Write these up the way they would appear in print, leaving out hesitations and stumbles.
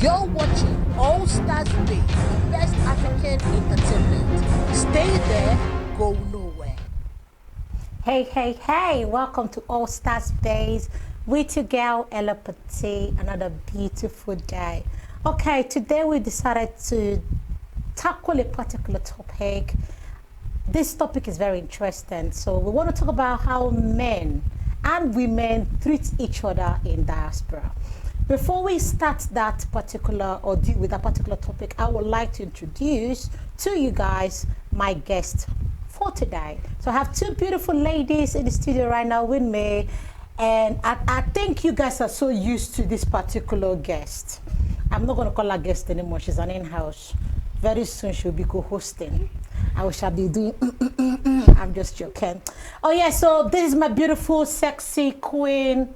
You're watching All Stars Base, Best African Entertainment. Stay there, go nowhere. Hey, welcome to All Stars Days with your girl Ella Petit, another beautiful day. Okay, today we decided to tackle a particular topic. This topic is very interesting. So we want to talk about how men and women treat each other in diaspora. Before we start that particular or deal with that particular topic, I would like to introduce to you guys my guest for today. So I have two beautiful ladies in the studio right now with me, and I think you guys are so used to this particular guest. I'm not going to call her guest anymore. She's an in-house. Very soon she'll be co-hosting. I shall be doing I'm just joking. Oh yeah, so this is my beautiful, sexy queen.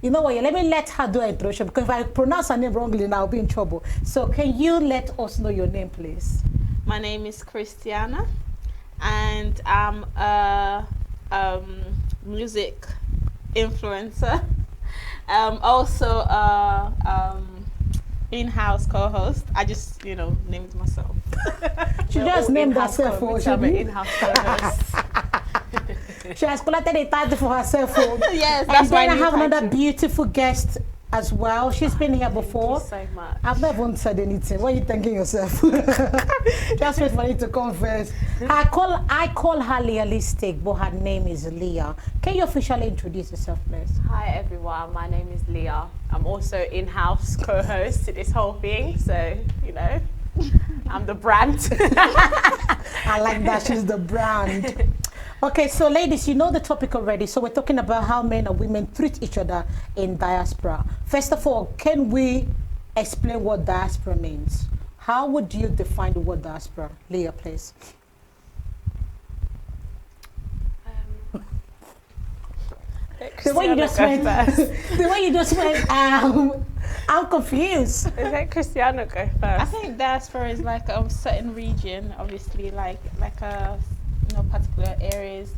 You know what? Let me let her do an introduction, because if I pronounce her name wrongly, now I'll be in trouble. So can you let us know your name, please? My name is Christiana, and I'm a music influencer. Also a in-house co-host. I just, named myself. She just named herself. I'm an in-house co-host. She has collected a title for herself. Yes, and then I have another beautiful guest as well. She's been here before. Thank you so much. I've never even said anything. What are you thanking yourself? Just wait for me to confess. I call her Realistic, but her name is Leah. Can you officially introduce yourself, please? Hi everyone, my name is Leah. I'm also in-house co-host to this whole thing, so I'm the brand. I like that, she's the brand. Okay, so ladies, you know the topic already. So we're talking about how men and women treat each other in diaspora. First of all, can we explain what diaspora means? How would you define the word diaspora? Leah, please. The way you just went, I'm confused. Let Cristiano go first. I think diaspora is like a certain region, obviously, like a particular areas.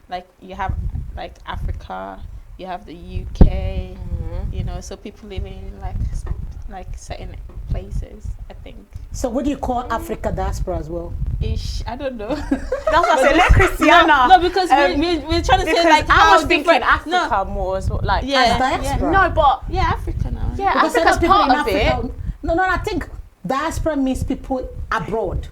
Like you have like Africa, you have the UK. So people living in like certain places, I think. So what do you call Africa diaspora as well? I don't know. That's what I said. Let Cristiano. No, because we're trying to say like I how was thinking different. Africa more as well, like as diaspora. No, but Africa now. yeah, Because Africa's people part in of Africa, it. No, I think diaspora means people abroad.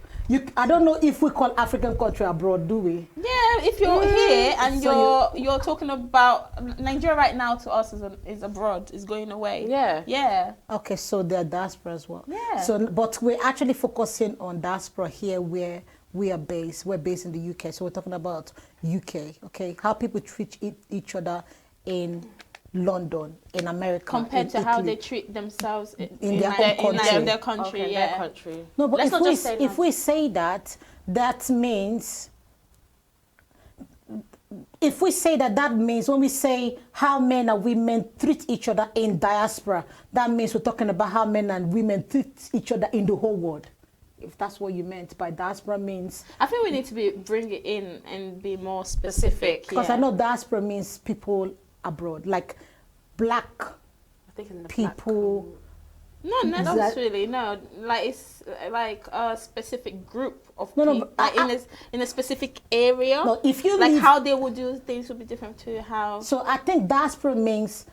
I don't know if we call African country abroad, do we? Yeah, if you're here and So you're talking about Nigeria right now, to us is abroad, is going away. Yeah. Okay, so they're diaspora as well. Yeah. So, but we're actually focusing on diaspora here where we are based. We're based in the UK, so we're talking about UK. Okay, how people treat each other in London, in America, Compared in to how Italy. they treat themselves In their own country. in their country. Okay, Yeah. their country. No, but Let's not just say if we say that, that means. If we say that, that means when we say how men and women treat each other in diaspora, that means we're talking about how men and women treat each other in the whole world. If that's what you meant by diaspora means. I think we need to bring it in and be more specific. Because I know diaspora means people abroad, like black I think in the people. Not necessarily, no. Like it's like a specific group of No, people, but like in a specific area. No, if you like live, how they would do things would be different to how. so I think diaspora means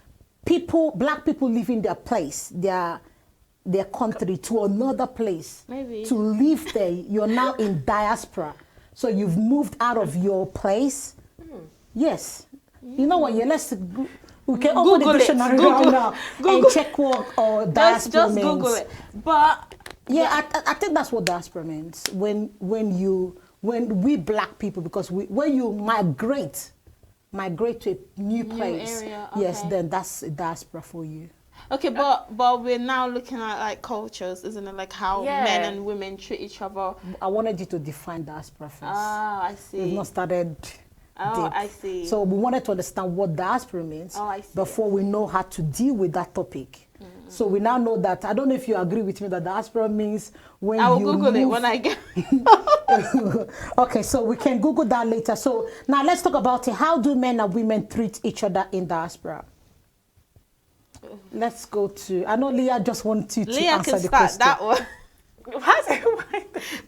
black people leaving their place, their country to another place. Maybe. To live there, you're now in diaspora. So you've moved out of your place. Yes. You know what? Yeah, we can open the Google it. Dictionary right now and check what diaspora just means. Google it. But Yeah, I think that's what diaspora means. When we black people, because when you migrate to a new place, area, yes, okay. then that's a diaspora for you. okay, but we're now looking at like cultures, isn't it? Like how men and women treat each other. I wanted you to define diaspora first. Ah, I We've see. not started Oh, deep. I see. So we wanted to understand what diaspora means Oh, I see. before we know how to deal with that topic. So we now know that, I don't know if you agree with me, that diaspora means when I will you Google it move- when I get. Okay, so we can Google that later. So now let's talk about it. How do men and women treat each other in diaspora? Let's go to, I know Leah just wants you to Leah answer can the start question. that one How's it?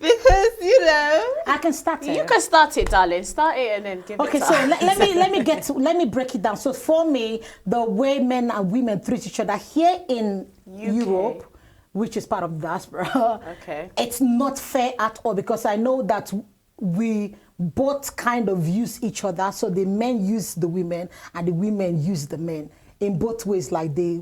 because you know. I can start it. You can start it, darling. Start it and then give Okay, it so to let me break it down. So for me, the way men and women treat each other here in Europe, which is part of the diaspora, Okay. it's not fair at all, because I know that we both kind of use each other. So the men use the women and the women use the men in both ways. Like the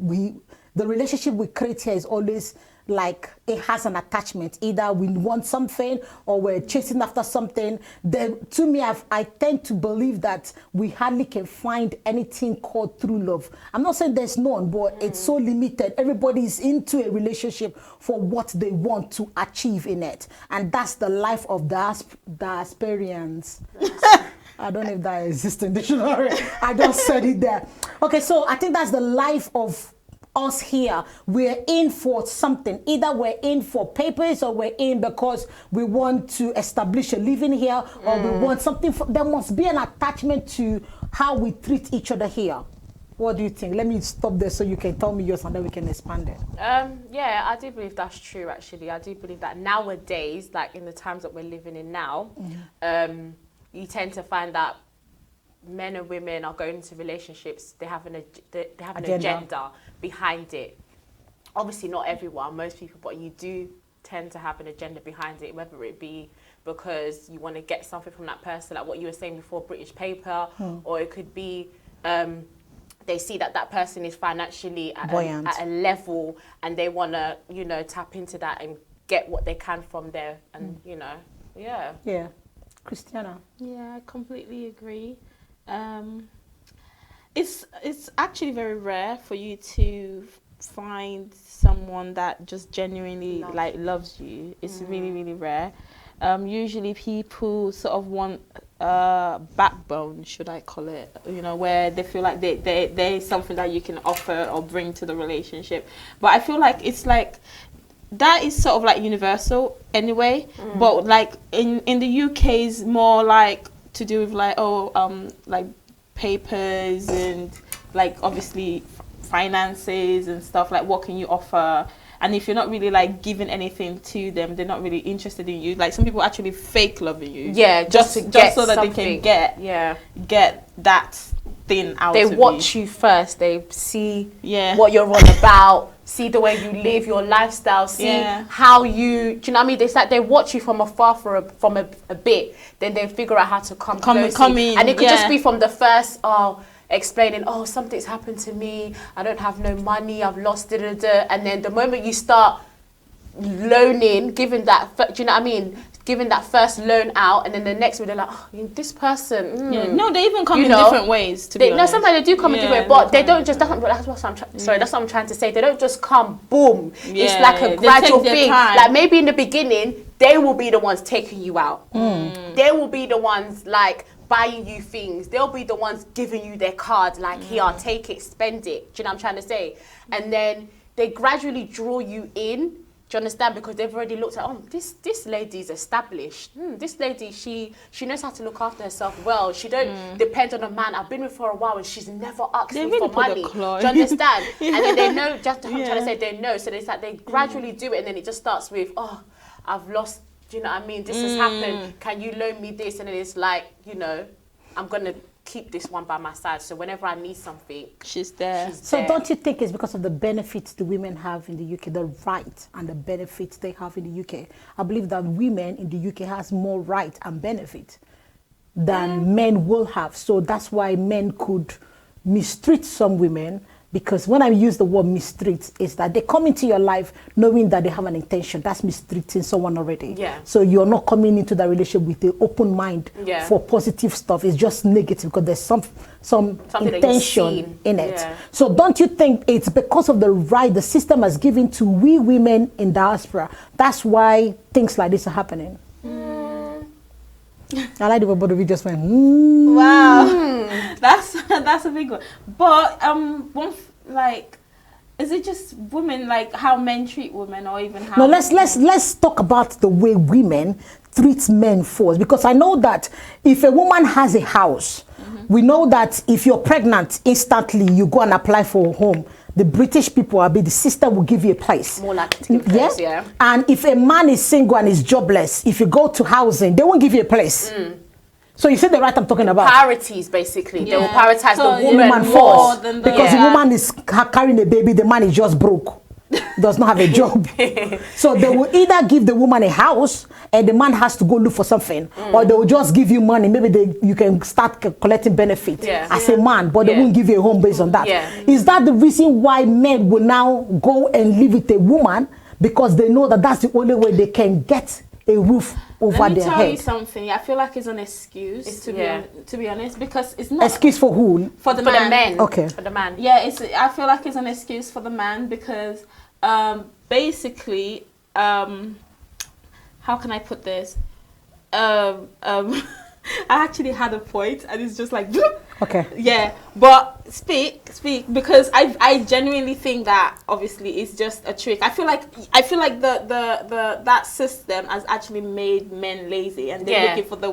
relationship we create here is always like it has an attachment. Either we want something or we're chasing after something. Then to me, I tend to believe that we hardly can find anything called true love. I'm not saying there's none, but it's so limited. Everybody is into a relationship for what they want to achieve in it. And that's the life of diasporians. I don't know if that exists in dictionary. I just said it there. Okay, so I think that's the life of us here. We're in for something. Either we're in for papers or we're in because we want to establish a living here, or we want something. There must be an attachment to how we treat each other here. What do you think? Let me stop there so you can tell me yours and then we can expand it. Yeah, I do believe that's true, actually. I do believe that nowadays, like in the times that we're living in now, you tend to find that men and women are going into relationships, they have an agenda behind it. Obviously not everyone, most people, but you do tend to have an agenda behind it, whether it be because you want to get something from that person, like what you were saying before, British paper, or it could be they see that that person is financially at a level and they want to, you know, tap into that and get what they can from there, and you know, Yeah. Christiana. Yeah, I completely agree. It's actually very rare for you to find someone that just genuinely loves you. It's really rare. Usually people sort of want backbone, should I call it, you know, where they feel like there's something that you can offer or bring to the relationship. But I feel like it's like that is sort of like universal anyway, but like in the UK is more like to do with like like papers and like obviously finances and stuff, like what can you offer. And if you're not really like giving anything to them, they're not really interested in you. Like some people actually fake loving you. Yeah, just so that something. they can get that thing out They of watch you first. They see Yeah. what you're on about, see the way you live, your lifestyle, see how you, do you know what I mean? They watch you from afar from a bit, then they figure out how to come in. And it could just be from the first, explaining, something's happened to me, I don't have no money, I've lost and then the moment you start loaning, giving that, do you know what I mean? Giving that first loan out, and then the next one they're like, this person. No, they even come in different ways. To be honest. No, sometimes they do come in different ways, but they don't just. That's what I'm trying to say. They don't just come boom. It's like a gradual thing. Like maybe in the beginning, they will be the ones taking you out. They will be the ones like buying you things. They'll be the ones giving you their card, like here, take it, spend it. Do you know what I'm trying to say? And then they gradually draw you in. Do you understand? Because they've already looked at, oh, this lady's established. This lady, she knows how to look after herself well. She don't depend on a man. I've been with her for a while and she's never asked me for money. Do you understand? And then they know, just I'm trying to say they know. So it's like they gradually do it, and then it just starts with, oh, I've lost, do you know what I mean? This has happened. Can you loan me this? And then it's like, you know, I'm going to keep this one by my side, so whenever I need something, she's there. So don't you think it's because of the benefits the women have in the UK, the right and the benefits they have in the UK? I believe that women in the UK has more right and benefit than men will have. So that's why men could mistreat some women, because when I use the word mistreat, is that they come into your life knowing that they have an intention. That's mistreating someone already. Yeah. So you're not coming into that relationship with an open mind for positive stuff. It's just negative because there's some intention in it. Yeah. So don't you think it's because of the right the system has given to we women in diaspora? That's why things like this are happening. I like the way both of you just went. Wow, that's a big one. But is it just women, like how men treat women, or even how? No, let's talk about the way women treat men first, because I know that if a woman has a house, we know that if you're pregnant, instantly you go and apply for a home. The British people, the system will give you a place. More likely to give a place, yeah. And if a man is single and is jobless, if you go to housing, they won't give you a place. So you see the right I'm talking about? Priorities, basically. They will prioritize the woman first. Because the woman is carrying a baby, the man is just broke. Does not have a job. So they will either give the woman a house and the man has to go look for something, or they will just give you money. Maybe you can start collecting benefits as a man, but they won't give you a home based on that. Is that the reason why men will now go and live with a woman? Because they know that that's the only way they can get a roof over their head. Let me tell you something. I feel like it's an excuse, to be honest, because it's not... Excuse for who? For the man. Okay. For the man. Yeah, I feel like it's an excuse for the man because basically, how can I put this? I actually had a point and it's just like... Okay. Yeah, but speak because I genuinely think that obviously it's just a trick. I feel like that system has actually made men lazy and they're looking for the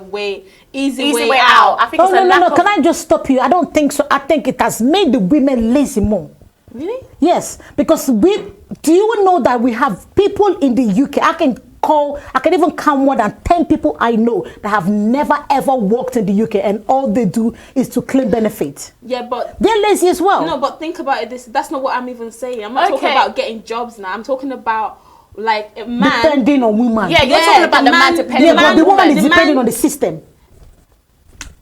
easy way out. I think no. Can I just stop you? I don't think so. I think it has made the women lazy more. Really? Yes, because do you know that we have people in the UK? I can even count more than 10 people I know that have never ever worked in the UK, and all they do is to claim benefits. Yeah, but they're lazy as well. No, but think about it. That's not what I'm even saying. I'm not talking about getting jobs now. I'm talking about like a man depending on women. Yeah, you're talking about the man depending on the woman is depending on the system.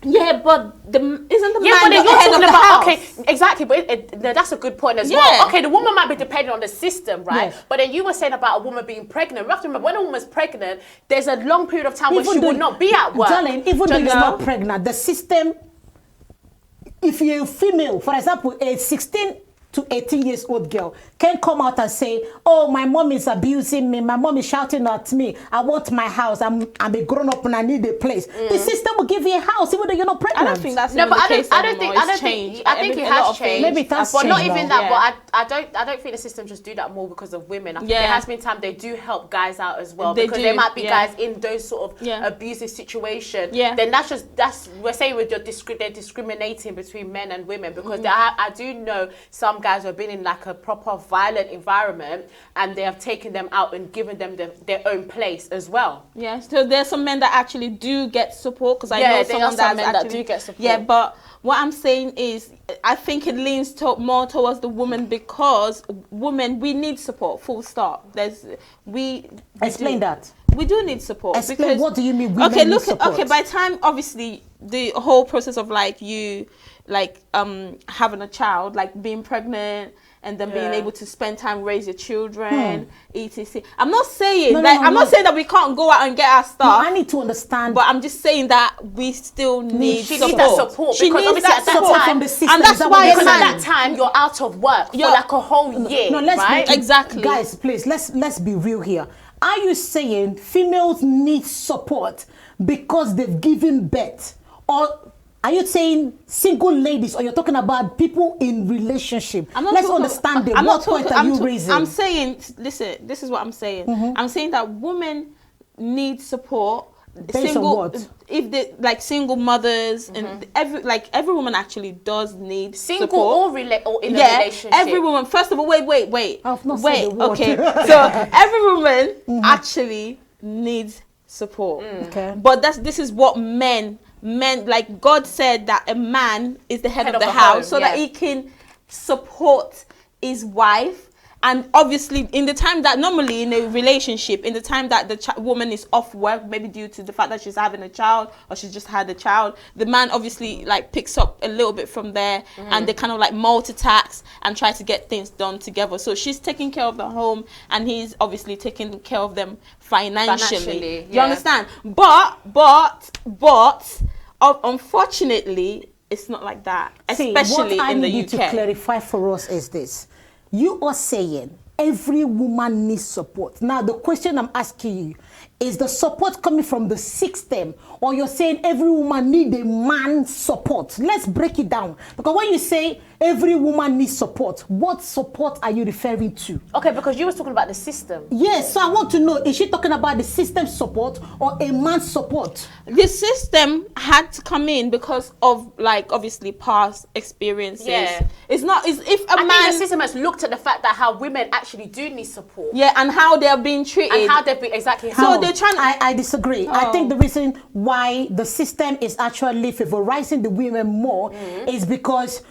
Yeah, but isn't the man but the you're head talking of the about house? Okay, exactly. But that's a good point as well. Okay, the woman might be dependent on the system, right? Yeah. But then you were saying about a woman being pregnant. We have to remember when a woman's pregnant, there's a long period of time where she will not be at work. Darling, even though you're not pregnant, the system. If you're a female, for example, a 16 to 18 years old girl can come out and say, oh, my mom is abusing me, my mom is shouting at me, I want my house, I'm a grown up and I need a place. The system will give you a house even though you're not pregnant. I don't think that's the case anymore. I think it has changed. Maybe it has but changed not even now. that. But I don't think the system just do that more because of women. I think there has been time they do help guys out as well, because there might be guys in those sort of abusive situations. Then we're saying they're discriminating between men and women, because I do know some guys who have been in like a proper violent environment and they have taken them out and given them their own place as well. Yeah, so there's some men that actually do get support, because I know someone that do get support. Yeah, but what I'm saying is I think it leans more towards the woman, because women, we need support, full stop. Explain that. We do need support. Explain, what do you mean women need support? Okay, by the time, obviously, the whole process of like you having a child, like being pregnant and then being able to spend time, raise your children, etc. I'm not saying not saying that we can't go out and get our stuff. No, I need to understand. But I'm just saying that we still need she needs that support. She because needs that support from the system. And that's why because at that time you're out of work for like a whole year. No, let's exactly. Guys, please, let's be real here. Are you saying females need support because they've given birth, or Are you saying single ladies, or you're talking about people in relationship? Let's understand what point are you raising? I'm saying, listen, this is what I'm saying. I'm saying that women need support. Based on what? If they like single mothers and every woman actually does need single support. or in a relationship. Every woman. First of all, wait. I've not said the word. Okay, so every woman actually needs support. Okay. But this is what men, like God said that a man is the head of the house, home, so that he can support his wife. And obviously, in the time that normally in a relationship, in the time that the woman is off work, maybe due to the fact that she's having a child or she's just had a child, the man obviously like picks up a little bit from there, and they kind of like multitask and try to get things done together. So she's taking care of the home, and he's obviously taking care of them financially. Yeah. You understand? But unfortunately, it's not like that, especially what in the I need you to UK. clarify for us is this. You are saying every woman needs support. Now, the question I'm asking you, is the support coming from the system, or you're saying every woman needs a man's support? Let's break it down. Because when you say every woman needs support, what support are you referring to? Okay, because you were talking about the system. Yes, so I want to know, is she talking about the system support or a man's support? The system had to come in because of like obviously past experiences. Yeah. It's not. It's if a I man. think the system has looked at the fact that how women actually do need support. Yeah, and how they're being treated. And how they've been exactly So how. they're trying to. I disagree. I think the reason why the system is actually favorizing the women more is because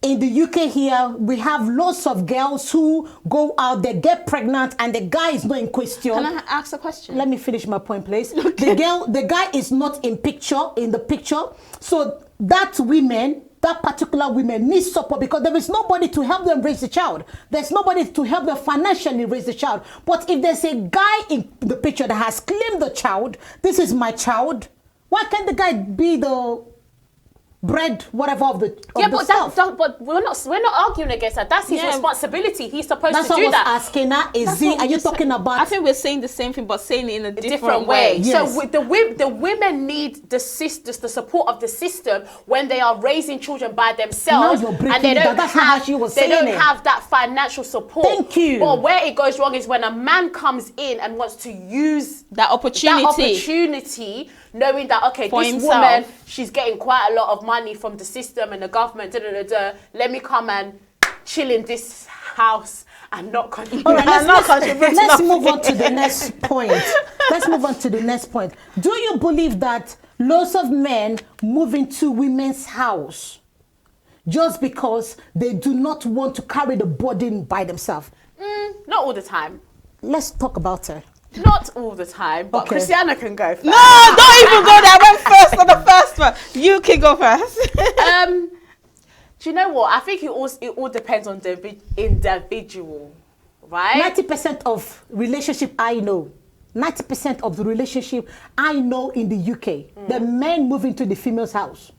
in the UK here, we have lots of girls who go out, they get pregnant, and the guy is not in question. Can I ask a question? Let me finish my point, please. Okay. The guy is not in the picture. So that particular women need support, because there is nobody to help them raise the child. There's nobody to help them financially raise the child. But if there's a guy in the picture that has claimed the child, this is my child, why can't the guy be the bread, whatever of the stuff? But we're not arguing against that. That's his responsibility. He's supposed That's to what I do was that. asking her. Are you talking about? I think we're saying the same thing, but saying it in a Different way. Yes. So the women need the support of the system when they are raising children by themselves. Now you're breaking and they it don't down. That's not how she was they saying don't it. have that financial support. Thank you. But where it goes wrong is when a man comes in and wants to use that opportunity, knowing that, okay, For this himself. woman, she's getting quite a lot of money from the system and the government, let me come and chill in this house and not contribute. All right, let's move on to the next point. Let's move on to the next point. Do you believe that lots of men move into women's house just because they do not want to carry the burden by themselves? Not all the time. Let's talk about it. Not all the time, but Okay. Christiana can go first. No, don't even go there. I went first on the first one. You can go first. Do you know what? I think it all depends on the individual, right? 90% of relationship I know, 90% of the relationship I know in the UK, the men move into the female's house.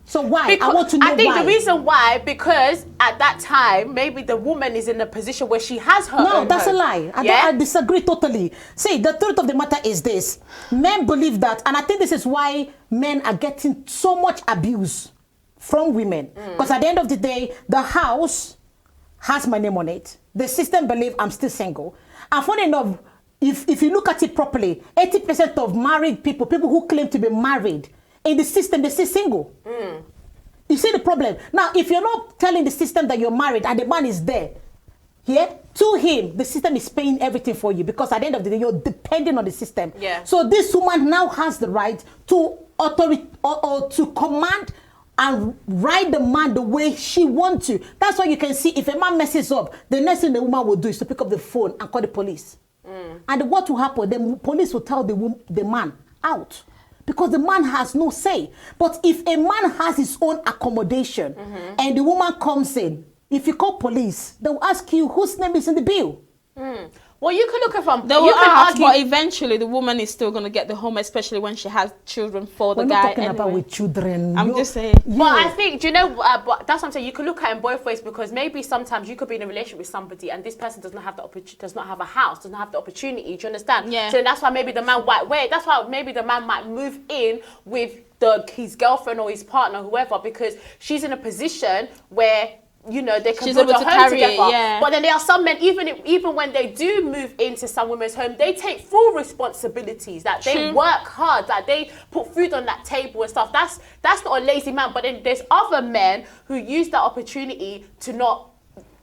So why? I want to know why. I think the reason why, because at that time, maybe the woman is in a position where she has her No, own that's home. a lie. Yeah? I disagree totally. See, the truth of the matter is this. Men believe that, and I think this is why men are getting so much abuse from women. Because at the end of the day, the house has my name on it. The system believes I'm still single. And funny enough, if you look at it properly, 80% of married people who claim to be married, in the system, they're still single. You see the problem? Now, if you're not telling the system that you're married and the man is there, to him, the system is paying everything for you, because at the end of the day, you're depending on the system. Yeah. So this woman now has the right to or to command and ride the man the way she wants to. That's why you can see if a man messes up, the next thing the woman will do is to pick up the phone and call the police. And what will happen? The police will tell the man out, because the man has no say. But if a man has his own accommodation and the woman comes in, if you call police, they'll ask you whose name is in the bill. Well, you can look at from. They You will can ask, argue. but eventually the woman is still going to get the home, especially when she has children for the We're guy. not talking about anyway. with children. I'm You're- just saying. But I think, do you know, but that's what I'm saying. You can look at it in both ways, because maybe sometimes you could be in a relationship with somebody and this person does not have the does not have a house, does not have the opportunity. Do you understand? Yeah. So that's why maybe the man might wait. That's why maybe the man might move in with his girlfriend or his partner, whoever, because she's in a position where, you know, they can She's build a able to home carry it, together. yeah. But then there are some men, even when they do move into some women's home, they take full responsibilities. That they True. work hard, that they put food on that table and stuff. That's not a lazy man. But then there's other men who use that opportunity to not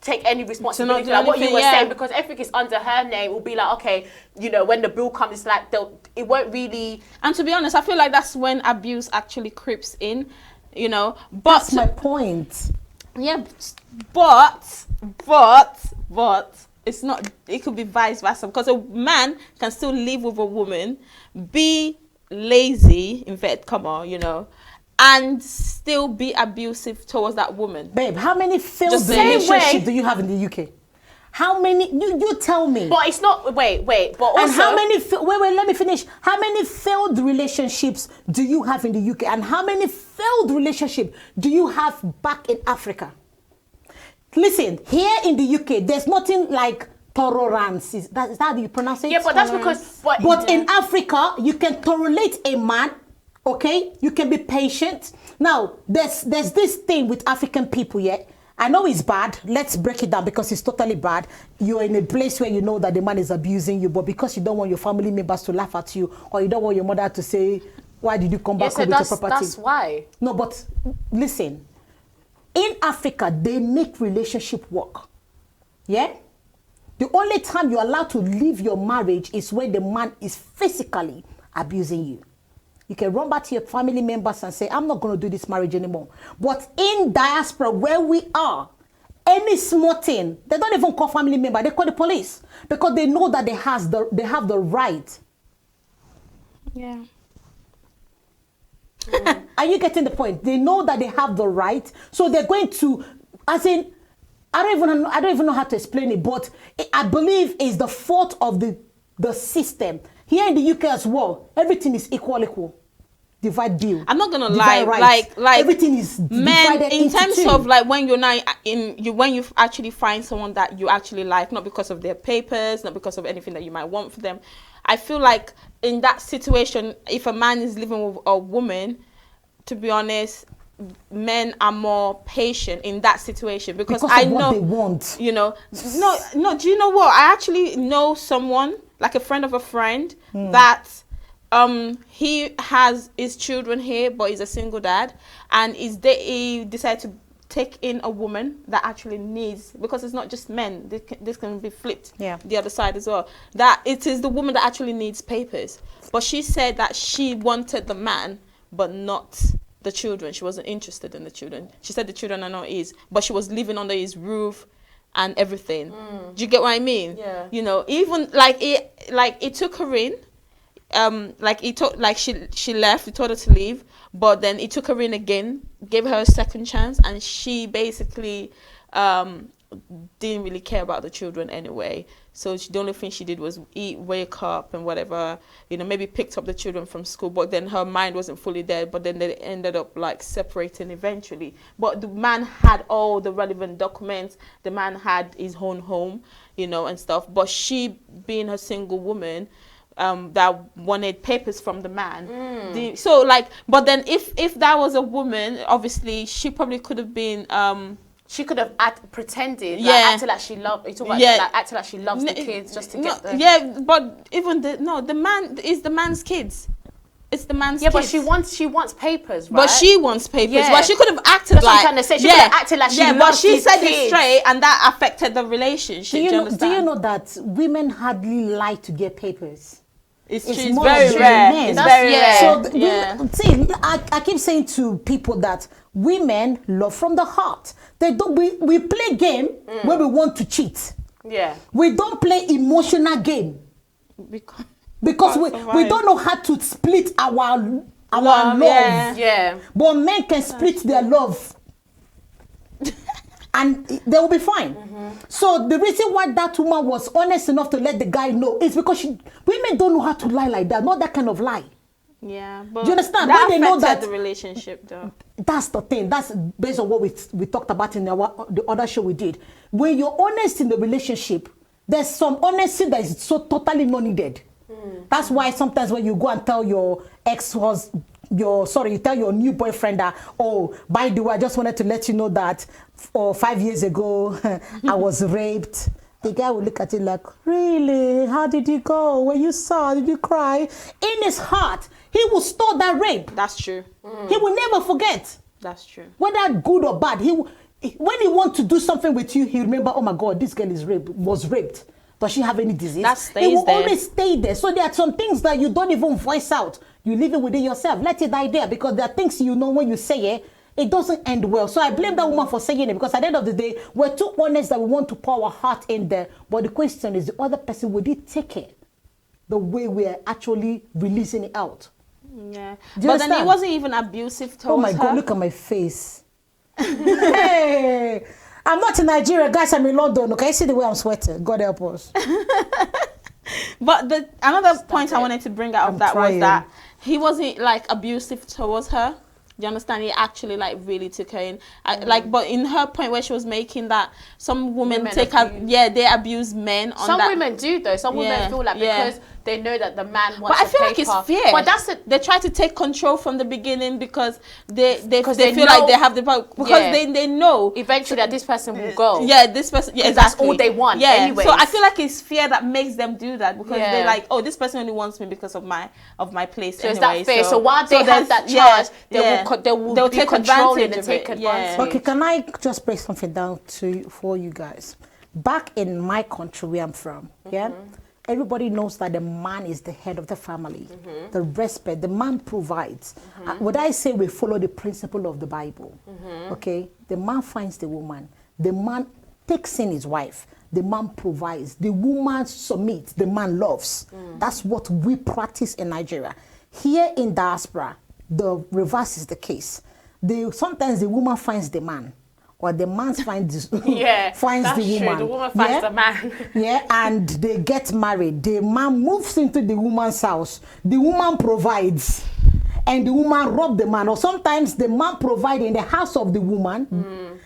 take any responsibility, do like what you anything, were yeah. saying, because everything is under her name. Will be like, okay, you know, when the bill comes, it's like it won't really. And to be honest, I feel like that's when abuse actually creeps in, you know. But That's my point. yeah, but it's not. It could be vice versa, because a man can still live with a woman, be lazy, inverted comma, you know, and still be abusive towards that woman. Babe, how many failed Just same relationships way- do you have in the UK? How many? You tell me. But it's not. Wait. But also, And how many? Wait. Let me finish. How many failed relationships do you have in the UK? And how many failed relationships do you have back in Africa? Listen, here in the UK, there's nothing like tolerance. Is that how you pronounce it? Yeah, but that's because. But in Africa, you can tolerate a man, okay? You can be patient. Now, there's this thing with African people, yeah? I know it's bad. Let's break it down because it's totally bad. You're in a place where you know that the man is abusing you, but because you don't want your family members to laugh at you, or you don't want your mother to say, why did you come back so home with your that's property? that's why. No, but listen. In Africa, they make relationship work. Yeah? The only time you're allowed to leave your marriage is when the man is physically abusing you. You can run back to your family members and say, I'm not going to do this marriage anymore. But in diaspora, where we are, any small thing, they don't even call family member, they call the police. Because they know that they have the right. Yeah. Are you getting the point? They know that they have the right, so they're going to, as in, I don't even know how to explain it, but I believe it's the fault of the system. Here in the UK as well, everything is equal. Divide bill. I'm not gonna divide lie, rights. like everything is men divided in into terms two. of like when you're not when you actually find someone that you actually like, not because of their papers, not because of anything that you might want for them. I feel like in that situation, if a man is living with a woman, to be honest, men are more patient in that situation because Because I of what know they want. you know. No. Do you know what? I actually know someone, like a friend of a friend, that he has his children here, but he's a single dad, and he decided to take in a woman that actually needs, because it's not just men, this can be flipped, Yeah. the other side as well, that it is the woman that actually needs papers. But she said that she wanted the man but not the children. She wasn't interested in the children. She said the children are not his, but she was living under his roof and everything. Do you get what I mean? Yeah. You know, even like it took her in, she left, he told her to leave, but then he took her in again, gave her a second chance, and she basically didn't really care about the children anyway. So the only thing she did was eat, wake up and whatever, you know, maybe picked up the children from school, but then her mind wasn't fully there, but then they ended up like separating eventually. But the man had all the relevant documents, the man had his own home, you know, and stuff, but she, being a single woman, that wanted papers from the man. But then if that was a woman, obviously she probably could have been She could have pretended, Yeah. like, acted like she loved. You talk about like, acting like she loves the kids just to get the. Yeah, but even the man is the man's kids. It's the man's Yeah, kids. but she wants papers, right? But she wants papers. Yeah. But she could have acted That's what like. I'm trying to say. She could have acted like she but loves she these said kids. it straight, and that affected the relationship. Do you understand? know that women hardly like to get papers? It's more very of rare. men. It's very rare. So Yeah. see, I keep saying to people that women love from the heart. They don't. We play game when we want to cheat. Yeah. We don't play emotional game because we don't know how to split our love. Yeah. Yeah. But men can split their love and they will be fine. So the reason why that woman was honest enough to let the guy know is because women don't know how to lie like that. Not that kind of lie. Yeah, but Do you understand? that When they know affected that the relationship, though. That's the thing. That's based on what we talked about in the other show we did. When you're honest in the relationship, there's some honesty that is so totally not needed. That's why sometimes when you go and tell your you tell your new boyfriend that, oh, by the way, I just wanted to let you know that 5 years ago I was raped. The guy will look at you like, really? How did you go? When you saw, did you cry? In his heart, he will store that rape. That's true. He will never forget. That's true. Whether good or bad, when he wants to do something with you, he remember, oh my God, this girl was raped. Does she have any disease? That stays it will there. always stay there. So there are some things that you don't even voice out. You leave it within yourself. Let it die there, because there are things you know when you say it, it doesn't end well. So I blame that woman for saying it, because at the end of the day, we're too honest that we want to pour our heart in there. But the question is, the other person, would it take it the way we're actually releasing it out? Yeah. Do you But then he understand? wasn't even abusive towards Oh my her. God, look at my face. Hey, I'm not in Nigeria, guys. I'm in London. Okay, see the way I'm sweating. God help us. But another point I wanted to bring out of I'm that trying. was that he wasn't like abusive towards her. Do you understand? He actually like really took her in. But in her point where she was making that some women take her, they abuse men. On Some that. women do though. Some women feel like because they know that the man wants. But I feel like paper. it's fear. But that's it. They try to take control from the beginning because they they feel know- like they have the power, because they know Eventually, that this person will go. Yeah, this person. Yeah, 'Cause that's exactly. all they want Yeah. anyways. So I feel like it's fear that makes them do that, because Yeah. they're like, oh, this person only wants me because of my place. So is anyway. that fair? So while they have that charge, they'll be take controlling advantage and of take it. Yeah. advantage. Okay, can I just break something down for you guys? Back in my country where I'm from, everybody knows that the man is the head of the family. The respect, the man provides. Would I say we follow the principle of the Bible? Okay, the man finds the woman. The man takes in his wife. The man provides. The woman submits. The man loves. That's what we practice in Nigeria. Here in diaspora, the reverse is the case. Sometimes the woman finds the man, or the man finds the woman. The woman finds the man. And they get married. The man moves into the woman's house. The woman provides, and the woman rob the man. Or sometimes the man provides in the house of the woman.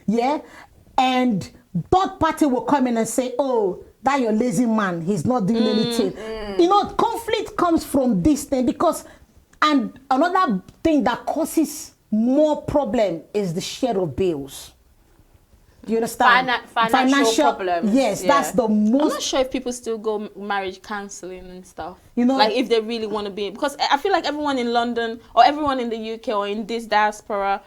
And third party will come in and say, oh, that your lazy man, he's not doing anything. You know, conflict comes from this thing, and another thing that causes more problem is the share of bills. Do you understand? Financial problems. Yes, that's the I'm most. not sure if people still go marriage counseling and stuff. You know, like if they really want to be, because I feel like everyone in London or everyone in the UK or in this diaspora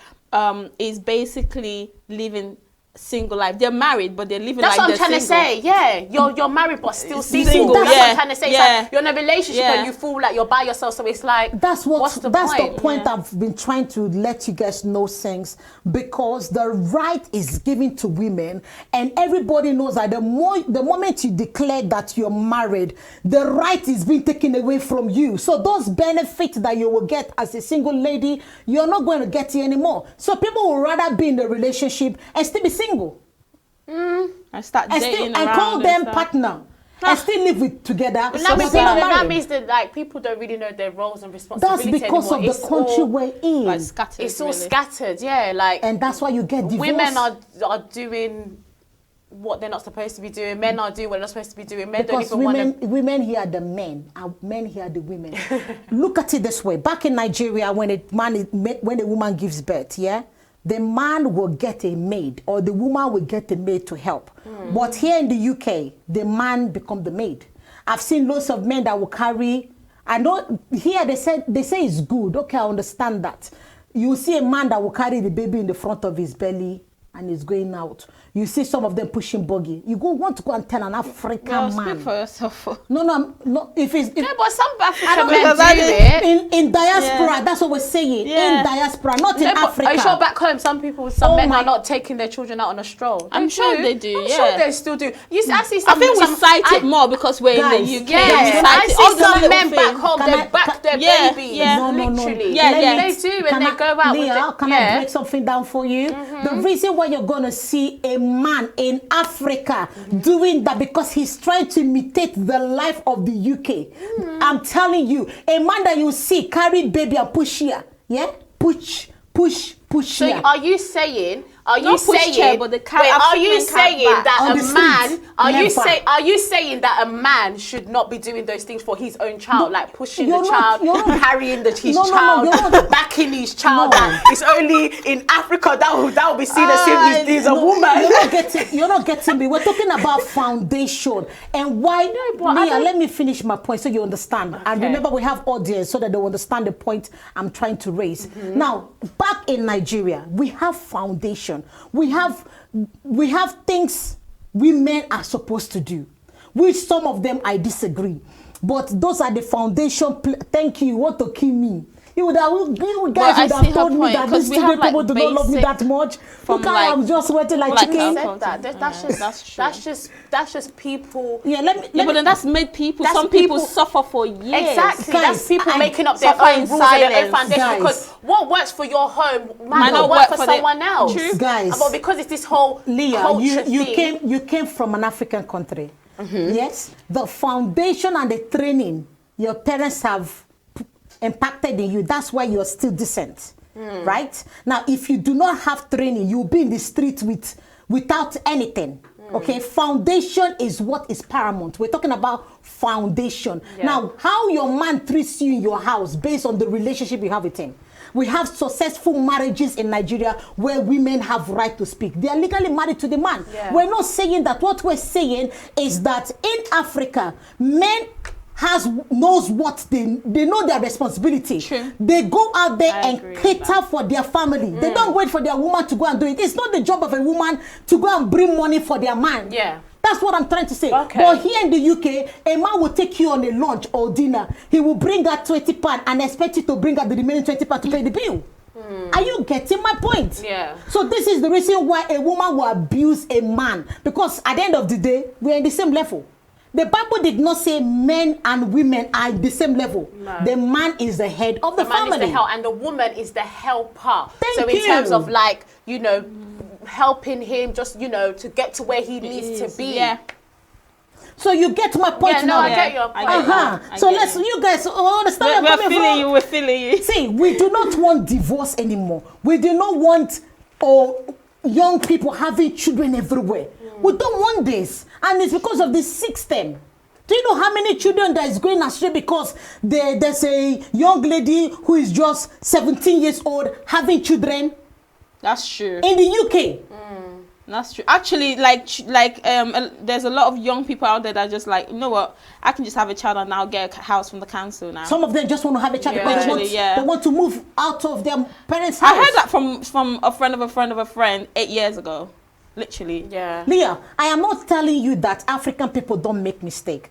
is basically living single life. They're married, but they're living That's like what I'm they're trying single. to say. Yeah, you're married but still single. Single, That's what I'm trying to say. It's like you're in a relationship and you feel like you're by yourself. So it's like what's the point? I've been trying to let you guys know things, because the right is given to women, and everybody knows that the moment you declare that you're married, the right is being taken away from you. So those benefits that you will get as a single lady, you're not going to get it anymore. So people would rather be in a relationship and still be single. I start dating and call them partner and still live together. But that means that like people don't really know their roles and responsibilities. That's because anymore. of the country we're in. Like scattered, it's all scattered, and that's why you get divorced. Women are doing what they're not supposed to be doing. Men are doing what they're not supposed to be doing. Men because don't even want to. Women here are the men, and men here are the women. Look at it this way: back in Nigeria, when a woman gives birth, the man will get a maid, or the woman will get a maid to help. But here in the UK, the man become the maid. I've seen lots of men that will carry. I know here they say it's good. Okay, I understand that. You see a man that will carry the baby in the front of his belly and is going out. You see some of them pushing buggy. You want to go and tell an African man. Speak for yourself. No. If it's But some African men do it. In diaspora, diaspora, that's what we're saying. Yeah. In diaspora, not in No, but Africa. are you sure back home some Oh men my- are not taking their children out on a stroll? I'm sure they do, I'm yeah. sure they still do. I see I think we some, cite it I- more because we're in Guys, the UK. Yeah, we I cite it. All see the some little men back things. home, Can they I- back their Yeah, babies. yeah. No. Literally. Yeah, yeah. They do, and they go out Leah, with can I break something down for you? The reason why you're gonna see a man in Africa doing that because he's trying to imitate the life of the UK. I'm telling you, a man that you see carry baby and push here, yeah, push So here. are you saying? Are you Not push saying? chair, but the cat- wait, are African you cat saying back. that On a the man? street, Are you never. Are you saying that a man should not be doing those things for his own child, like pushing you're the not- child, you're not- carrying his No, child, you're not- backing his child? No. That it's only in Africa that will be seen as if he's a No, woman. You're not getting me. We're talking about foundation and why. but I Leah, don't- let me finish my point so you understand. And Okay. remember, we have audience so that they will understand the point I'm trying to raise. Now, back in Nigeria, we have foundation. We have things women are supposed to do. Which some of them I disagree, but those are the foundation. Thank you. You want to kill me? You guys I would see have her told me point, that 'cause these we stupid have, like, people do not love me basic that much. from, Look how like- I'm just sweating like like chicken. alcohol. That's true. That's just people. Yeah, let me. Yeah, but then that's made people. That's Some people people- suffer for years. Exactly. Guys, That's people I making up their suffer own in rules and their own silence. foundation. Guys. Because what works for your home might Might not work for someone else. True. Guys. But because it's this whole Leah, culture you thing. came from an African country. Yes, the foundation and the training your parents have impacted in you. That's why you're still decent, right? Now, if you do not have training, you'll be in the street without anything. Okay, foundation is what is paramount. We're talking about foundation. Yeah. Now, how your man treats you in your house based on the relationship you have with him. We have successful marriages in Nigeria where women have right to speak. They are legally married to the man. Yeah. We're not saying that. What we're saying is that in Africa, men knows what they know their responsibility. True. They go out there I and agree with cater for their family. They don't wait for their woman to go and do it. It's not the job of a woman to go and bring money for their man. Yeah. That's what I'm trying to say. Okay. But here in the UK, a man will take you on a lunch or dinner. He will bring out 20 pounds and expect you to bring out the remaining 20 pounds to pay the bill. Are you getting my point? Yeah. So this is the reason why a woman will abuse a man. Because at the end of the day, we're in the same level. The Bible did not say men and women are the same level. No. The man is the head of the The man family. is the help, and the woman is the helper. Thank so in you. terms of like, helping him just, to get to where he needs to be. Yeah. So you get my point Yeah, now. no, I get your point. I So get let's, it. you guys understand where I'm coming from. We're feeling you. See, we do not want divorce anymore. We do not want young people having children everywhere. We don't want this. And it's because of the system. Do you know how many children that is going astray because there's a young lady who is just 17 years old having children That's true. in the UK? That's true. Actually, there's a lot of young people out there that are just like, you know what, I can just have a child and now get a house from the council now. Some of them just want to have a child Yeah. because Actually, they want to move out of their parents' house. I heard that from a friend of a friend of a friend 8 years ago. Literally. Yeah. Leah, I am not telling you that African people don't make mistake.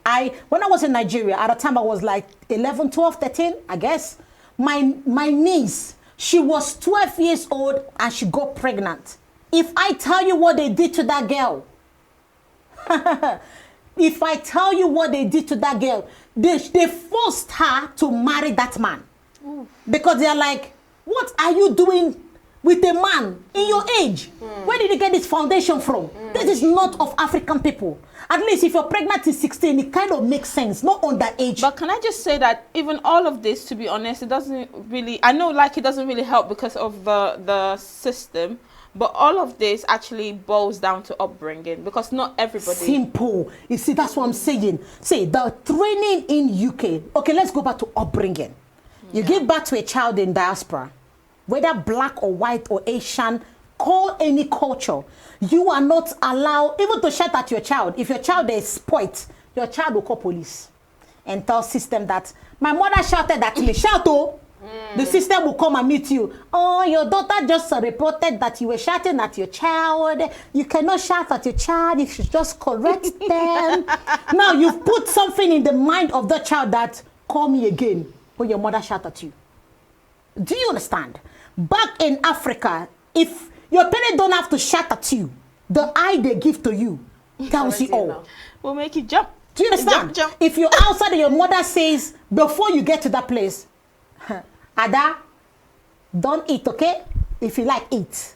When I was in Nigeria, at the time I was like 11, 12, 13, I guess. My niece, she was 12 years old and she got pregnant. If I tell you what they did to that girl, if I tell you what they did to that girl, they forced her to marry that man. Because they're like, what are you doing with a man in your age? Where did you get this foundation from? This is not of African people. At least if you're pregnant at 16, it kind of makes sense, not on that age. But can I just say that even all of this, to be honest, it doesn't really, I know like it doesn't really help because of the system, but all of this actually boils down to upbringing because not everybody. Simple. You see, that's what I'm saying. See, the training in UK. Okay, let's go back to upbringing. You give birth to a child in diaspora, whether black or white or Asian, call any culture. You are not allowed even to shout at your child. If your child is spoilt, your child will call police and tell system that my mother shouted at me. Shout, oh. The system will come and meet you. Oh, your daughter just reported that you were shouting at your child. You cannot shout at your child. You should just correct them. Now you've put something in the mind of the child that call me again when your mother shout at you. Do you understand? Back in Africa, if your parents don't have to shout at you, the eye they give to you tells you all. We'll make you jump. Do you understand? Jump. If you're outside and your mother says, before you get to that place, Ada, don't eat, okay? If you like, eat.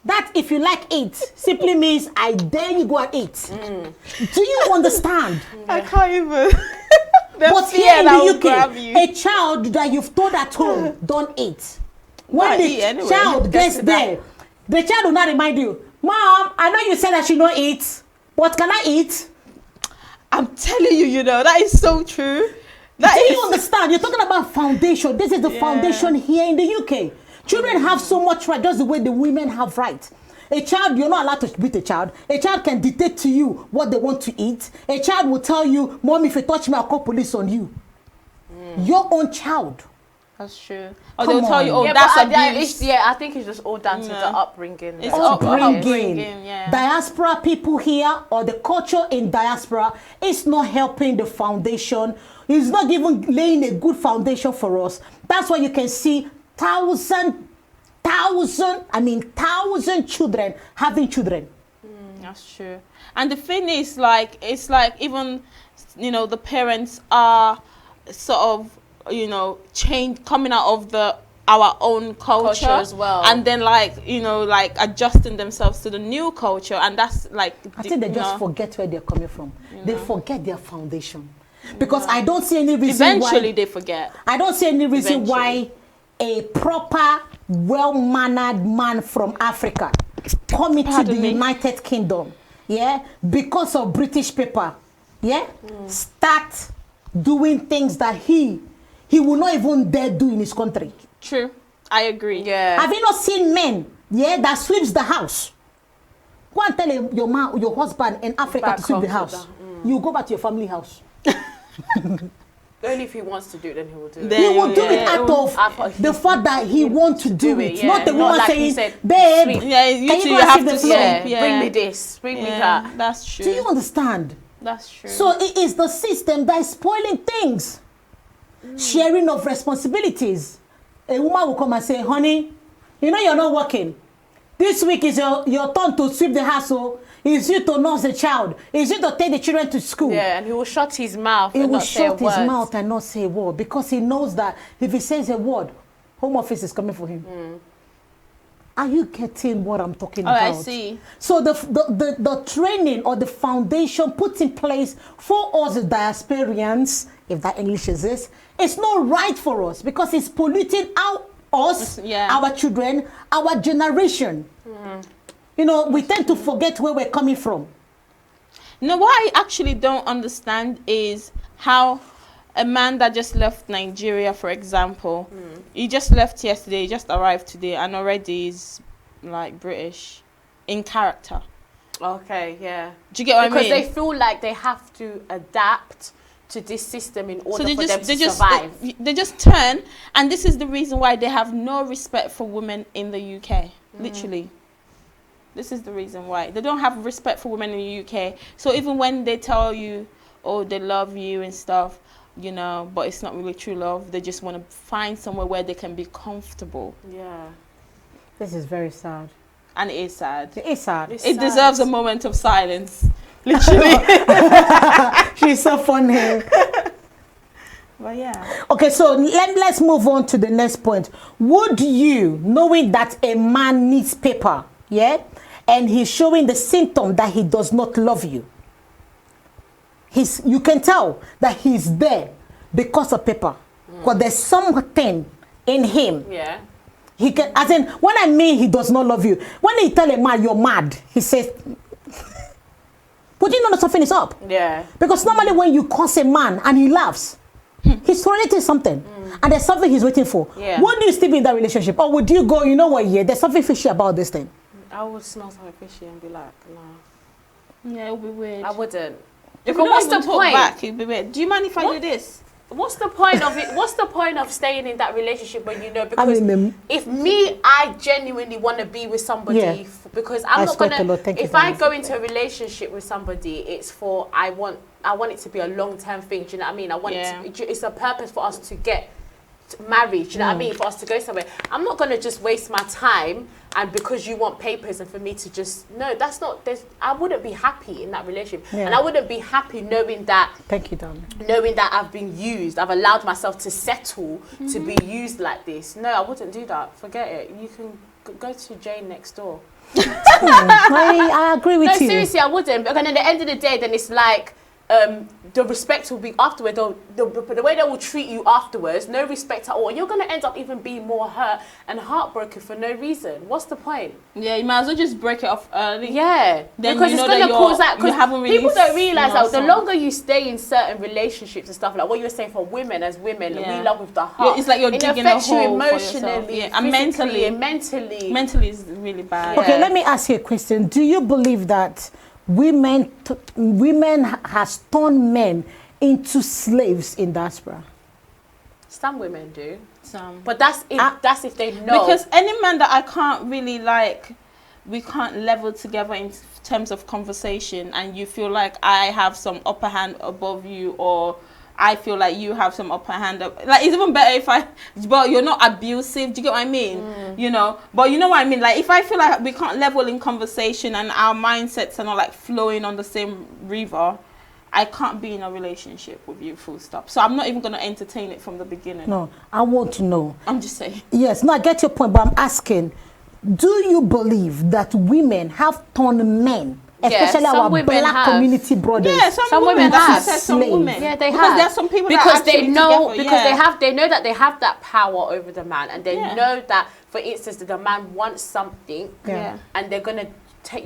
That if you like eat simply means I dare you go and eat. Do you understand? I can't even. But here in the UK, a child that you've told at home, don't eat. When the child gets there, the child will not remind you, Mom, I know you said I should not eat, but can I eat? I'm telling you, you know, that is so true. Do you understand? You're talking about foundation. This is the foundation here in the UK. Children have so much right, just the way the women have right. A child, you're not allowed to beat a child. A child can dictate to you what they want to eat. A child will tell you, Mom, if you touch me, I'll call police on you. Your own child. That's true. Or they'll tell you, oh, yeah, that's abuse. abuse. I think it's just all down to the upbringing. It's upbringing. Yeah. Diaspora people here, or the culture in diaspora, is not helping the foundation. It's not even laying a good foundation for us. That's why you can see thousand children having children. That's true. And the thing is, like, it's like even, you know, the parents are sort of, you know, coming out of our own culture as well, and then, like, you know, like adjusting themselves to the new culture, and that's like I think they just forget where they're coming from. They forget their foundation, because I don't see any reason eventually they forget. I don't see any reason why a proper, well-mannered man from Africa coming to the United Kingdom, because of British paper, start doing things that he will not even dare do in his country. True, I agree. Yeah. Have you not seen men, that sweeps the house? Go and tell your husband in Africa to sweep the house. You go back to your family house. Only if he wants to do it, then he will do it. He will do it out of the fact that he wants to do it. Not the woman saying, babe, you have to sleep. Bring me this, bring me that. That's true. Do you understand? That's true. So it is the system that is spoiling things. Sharing of responsibilities. A woman will come and say, honey, you know you're not working. This week is your turn to sweep the house. So it's you to nurse the child. It's you to take the children to school. Yeah, and he will shut his mouth. He will shut his mouth and not say a word, because he knows that if he says a word, Home Office is coming for him. Are you getting what I'm talking about? I see. So the training or the foundation put in place for us, the diasporians, if that English exists, it's not right for us, because it's polluting us, our children, our generation. You know, we tend to forget where we're coming from. No, what I actually don't understand is how a man that just left Nigeria, for example, he just left yesterday, he just arrived today, and already is like British in character. Okay, yeah. Do you get what I mean? Because they feel like they have to adapt to this system in order for them to survive. They just turn, and this is the reason why they have no respect for women in the UK. Literally. This is the reason why. They don't have respect for women in the UK. So even when they tell you, oh, they love you and stuff, you know, but it's not really true love. They just want to find somewhere where they can be comfortable. Yeah. This is very sad. And it is sad. It is sad. It deserves a moment of silence. Literally. She's so funny. But yeah. Okay, so let's move on to the next point. Would you, knowing that a man needs paper, and he's showing the symptom that he does not love you, you can tell that he's there because of paper, because there's something in him. Yeah. He can, as in, when I mean he does not love you, when he tell a man you're mad, he says, but you know that something is up. Yeah. Because normally when you curse a man and he laughs, he's tolerating something, and there's something he's waiting for. Yeah. Would you still be in that relationship, or would you go, you know what, there's something fishy about this thing? I would smell something fishy and be like, no. Yeah, it would be weird. I wouldn't. If But what's the talk point? back, it'd be weird. Do you mind if I do this? What's the point of it? What's the point of staying in that relationship when you know? Because I genuinely want to be with somebody because I'm not gonna. If I go into a relationship with somebody, it's for I want it to be a long-term thing. Do you know what I mean? I want it to, it's a purpose for us to get marriage, do you know what I mean, for us to go somewhere. I'm not going to just waste my time and because you want papers and for me to just, no, that's not, I wouldn't be happy in that relationship. Yeah. And I wouldn't be happy knowing that, Thank you, darling. knowing that I've been used, I've allowed myself to settle to be used like this. No, I wouldn't do that. Forget it. You can go to Jane next door. I agree with No, you. seriously, I wouldn't. Because at the end of the day, then it's like, the respect will be afterward. The way they will treat you afterwards, no respect at all. And you're going to end up even being more hurt and heartbroken for no reason. What's the point? Yeah, you might as well just break it off early. Yeah, Then because you it's know going to that cause that. you haven't really People don't realize that the some- longer you stay in certain relationships and stuff, like what you were saying for women as women, Yeah. we love with the heart. It's like you're it digging a affects you hole for yourself. emotionally, Yeah, and physically, mentally. and mentally. Mentally is really bad. Yeah. Okay, let me ask you a question. Do you believe that women has turned men into slaves in diaspora? Some women do, Some. but that's if they know. Because any man that I can't really like, we can't level together in terms of conversation, and you feel like I have some upper hand above you, or I feel like you have some upper hand. Like, it's even better if but you're not abusive. Do you get what I mean? You know, but you know what I mean? Like, if I feel like we can't level in conversation and our mindsets are not like flowing on the same river, I can't be in a relationship with you, full stop. So I'm not even going to entertain it from the beginning. No, I want to know. I'm just saying. Yes, no, I get your point, but I'm asking, do you believe that women have turned men, especially some our women black have. community brothers? Yeah, some women have. have. Some Slaves. women. Yeah, they because have. there are some people because that are they actually know together, because yeah. they know that they have that power over the man, and they Yeah. know that, for instance, that the man wants something, Yeah. and they're gonna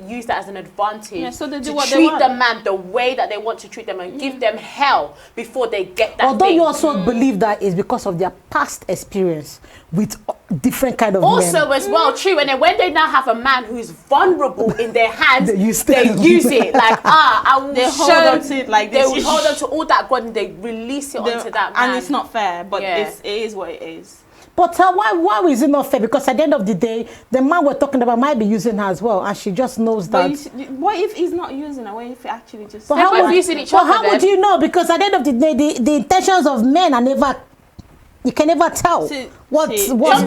use that as an advantage Yeah, so they do to what they treat want. the man the way that they want to treat them and give them hell before they get that Although thing. you also believe that is because of their past experience with different kind of Also, men. as well, true. And then when they now have a man who's vulnerable in their hands, They use they them. use it. Like, I will They hold show. on to it like they this. will hold on to all that God and they release it onto that man. And it's not fair, but Yeah. it is what it is. But why is it not fair? Because at the end of the day, the man we're talking about might be using her as well, and she just knows that. But what if he's not using it? What if he actually just... But They're how both would- using each but other how would then. you know? Because at the end of the day, the intentions of men are never. You can never tell See, what's see, going some on in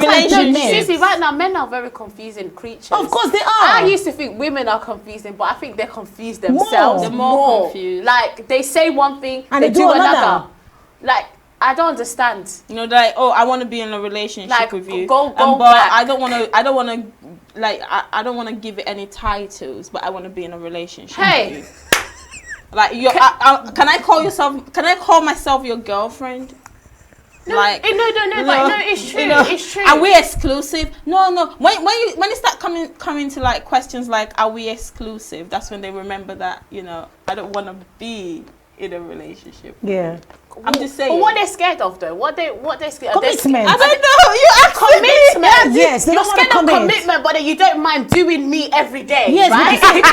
relationships- men. See, right now, men are very confusing creatures. Of course they I are. used to think women are confusing, but I think they're confused themselves They're more confused. Like, they say one thing, And they they do do another. another. Like, I don't understand. You know, like, oh, I want to be in a relationship Like, with you. go but back. I don't want to, like, I don't want to give it any titles, but I want to be in a relationship Hey. with you. Like, can I call myself your girlfriend? No, Like, no, it's true. you know, It's true. Are we exclusive? No. When it start coming to like questions like, are we exclusive? That's when they remember that, you know, I don't want to be in a relationship. Yeah. I'm just saying. But what they're scared of, though? What they scared of? Commitment. I don't know. You asked me. Commitment. Yes, they You're don't wanna scared of commit. commitment, but then you don't mind doing me every day, Yes, right?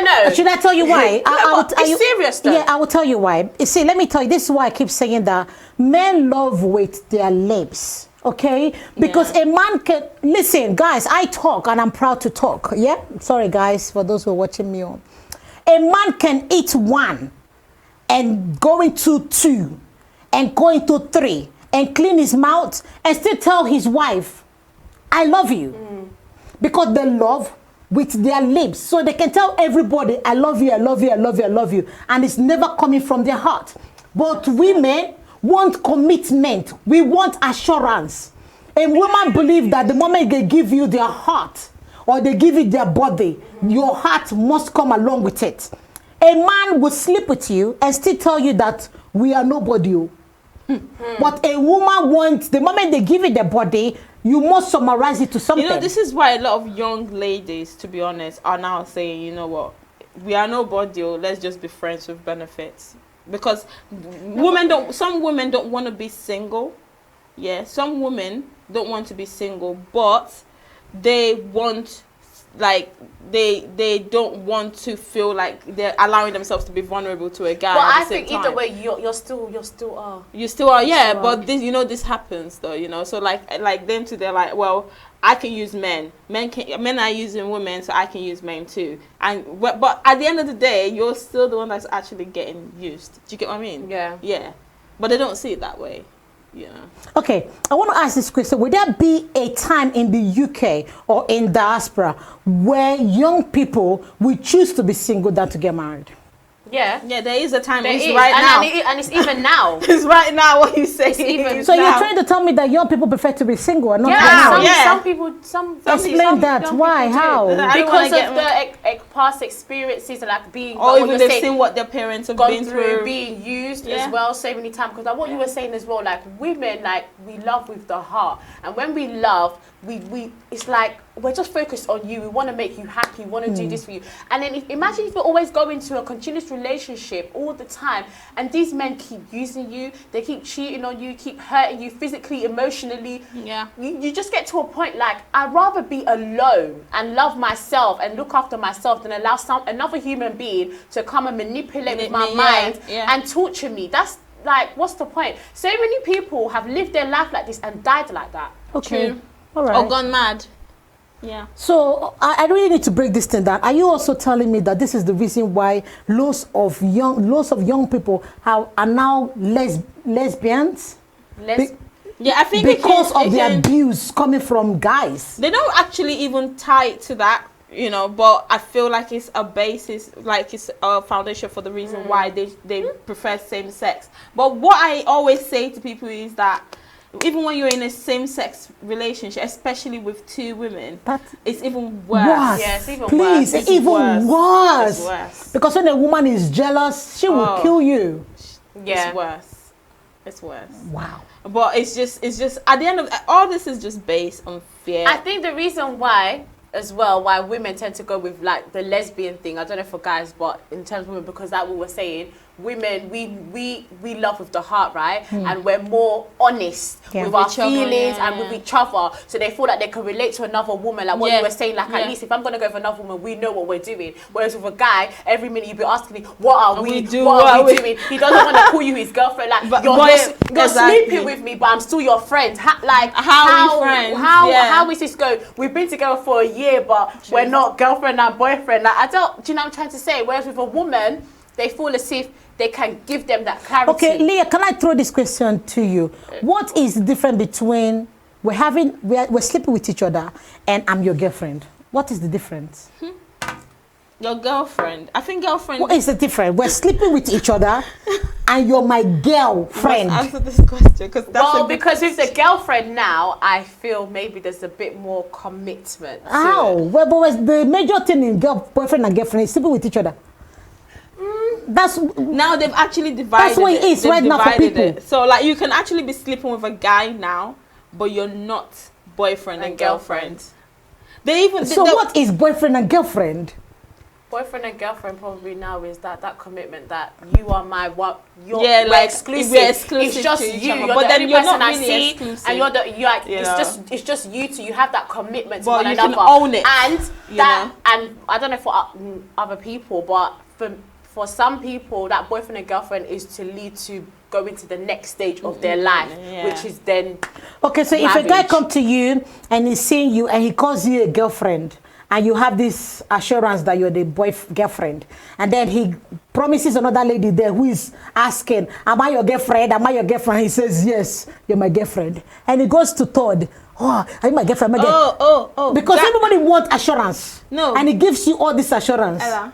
No. Should I tell you why? It's serious, though. Yeah, I will tell you why. You see, let me tell you. This is why I keep saying that men love with their lips. Okay, because a man can listen, guys. I talk and I'm proud to talk. Yeah, sorry, guys, for those who are watching me on. A man can eat one and go into two and go into three and clean his mouth and still tell his wife, I love you. Because they love with their lips. So they can tell everybody, I love you, I love you, I love you, I love you. And it's never coming from their heart. But women want commitment. We want assurance. A woman believes that the moment they give you their heart or they give you their body, your heart must come along with it. A man will sleep with you and still tell you that we are nobody. But a woman wants, the moment they give you their body, you must summarize it to something. You know, this is why a lot of young ladies, to be honest, are now saying, you know what, we are nobody, let's just be friends with benefits. Because some women don't want to be single. Yeah, some women don't want to be single, but they want, like, they don't want to feel like they're allowing themselves to be vulnerable to a guy. But at I the same think either time. way, you still are. You still are, yeah, but this, you know, this happens though, you know. So like them too, they're like, well, I can use men. Men are using women, so I can use men too. And but at the end of the day, you're still the one that's actually getting used. Do you get what I mean? Yeah. Yeah, but they don't see it that way. you know. Okay, I want to ask this question. Would there be a time in the UK or in diaspora where young people will choose to be single than to get married? Yeah. Yeah, there is a time. There It's is. right now. And it's even now. It's right now what you say. even So you're now. trying to tell me that young people prefer to be single and not Yeah, get married? Yeah. some people, Explain some that. young Why? people do. How? I don't Because wanna of get the past experiences, like being, Or like what even you're they've saying, seen what their parents have gone been through, through. being used Yeah. as well so many times. Because like what you were saying as well, like women, like we love with the heart, and when we love, we it's like we're just focused on you. We want to make you happy. We want to do this for you. And then imagine if you always go into a continuous relationship all the time, and these men keep using you, they keep cheating on you, keep hurting you physically, emotionally. Yeah. You just get to a point like I'd rather be alone and love myself and look after myself than allow another human being to come and manipulate with my mind and torture me. That's like, what's the point? So many people have lived their life like this and died like that. Okay. True. All right. Or gone mad. Yeah. So I really need to break this thing down. Are you also telling me that this is the reason why lots of young people are now lesbians? Yeah, I think Because of the can, abuse coming from guys. they don't actually even tie it to that, you know, but I feel like it's a basis, like it's a foundation for the reason why they prefer same sex. But what I always say to people is that even when you're in a same-sex relationship, especially with two women, it's even worse. Yeah, it's even Please, worse. it's even worse. It's worse. Because when a woman is jealous, she will kill you. Yeah. It's worse. It's worse. Wow. But it's just at the end of all this is just based on fear. I think the reason why as well why women tend to go with like the lesbian thing, I don't know for guys, but in terms of women, because that what we're saying, women we love with the heart, right? And we're more honest with our each other, feelings and with each other, so they feel like they can relate to another woman, like what you were saying, like at least if I'm gonna go with another woman, we know what we're doing. Whereas with a guy, every minute you'll be asking me, what are we doing? He doesn't want to call you his girlfriend, like you're sleeping with me, but I'm still your friend. How is this go? We've been together for a year, but we're not girlfriend and boyfriend. Like, do you know what I'm trying to say? Whereas with a woman, they feel as if they can give them that clarity. Okay, Leah, can I throw this question to you? What is the difference between we're sleeping with each other and I'm your girlfriend? What is the difference? Your girlfriend. I think girlfriend. What is the difference? We're sleeping with each other and you're my girlfriend. Answer this question because with the girlfriend now, I feel maybe there's a bit more commitment. How? Well, but the major thing in boyfriend and girlfriend is sleeping with each other. That's now they've actually divided. That's what it is right now for people. So like you can actually be sleeping with a guy now, but you're not boyfriend and girlfriend. What is boyfriend and girlfriend? Boyfriend and girlfriend probably now is that commitment that you are my we're exclusive. It's just you, you're but the then only you're person not I really see, exclusive. and it's just you two. You have that commitment to but one you another, can own it, and I don't know for other people, but for some people, that boyfriend and girlfriend is to lead to go into the next stage of their life, which is then. Okay, so if a guy comes to you and he's seeing you and he calls you a girlfriend, and you have this assurance that you're the girlfriend, and then he promises another lady there who is asking, am I your girlfriend? Am I your girlfriend? He says, yes, you're my girlfriend. And he goes to third, are you my girlfriend? Because everybody wants assurance. No. And he gives you all this assurance. Ella,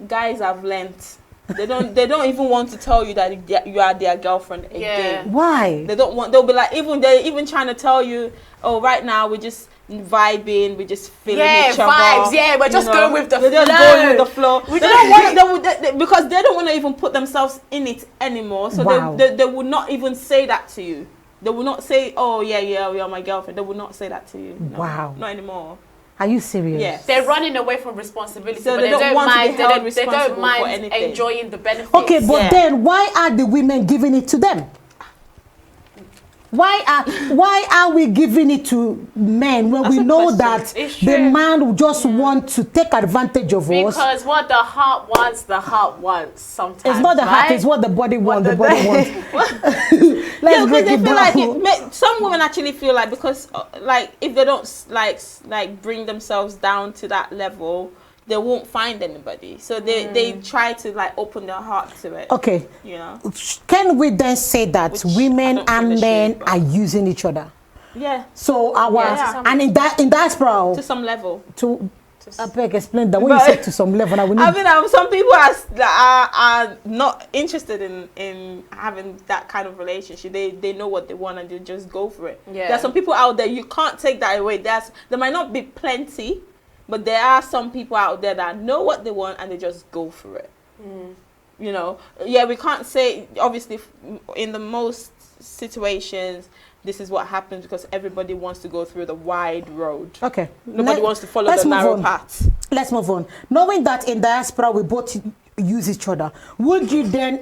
guys have learnt. They don't even want to tell you that you are their girlfriend again. Why? They'll be like, they're even trying to tell you, oh, right now we're just vibing, we're just feeling each other. We're just going with the flow. They're just going with the flow. They don't want because they don't want to even put themselves in it anymore. So they would not even say that to you. They will not say, oh yeah, you're my girlfriend. They will not say that to you. No, wow. Not anymore. Are you serious? Yes. They're running away from responsibility, so but they don't mind. They don't mind enjoying the benefits. Okay, but then why are the women giving it to them? Why are we giving it to men when we know that the man just want to take advantage of us? Because what the heart wants sometimes. It's not the heart, it's what the body wants. The body wants. Let's break it down. Some women actually feel like because like if they don't like bring themselves down to that level, they won't find anybody. So they try to like open their heart to it. Okay. You know. Can we then say that Which women I don't and feel men ashamed are using each other? Yeah. So our Yeah. and in diaspora To some level. to I beg explain that when you say to some level, I will need. I mean, some people are not interested in having that kind of relationship. They know what they want and they just go for it. Yeah. There's some people out there, you can't take that away. There might not be plenty, but there are some people out there that know what they want and they just go for it. You know, yeah, we can't say, obviously, in the most situations, this is what happens because everybody wants to go through the wide road. Okay. Nobody wants to follow the narrow path. Let's move on. Knowing that in diaspora we both use each other, would you then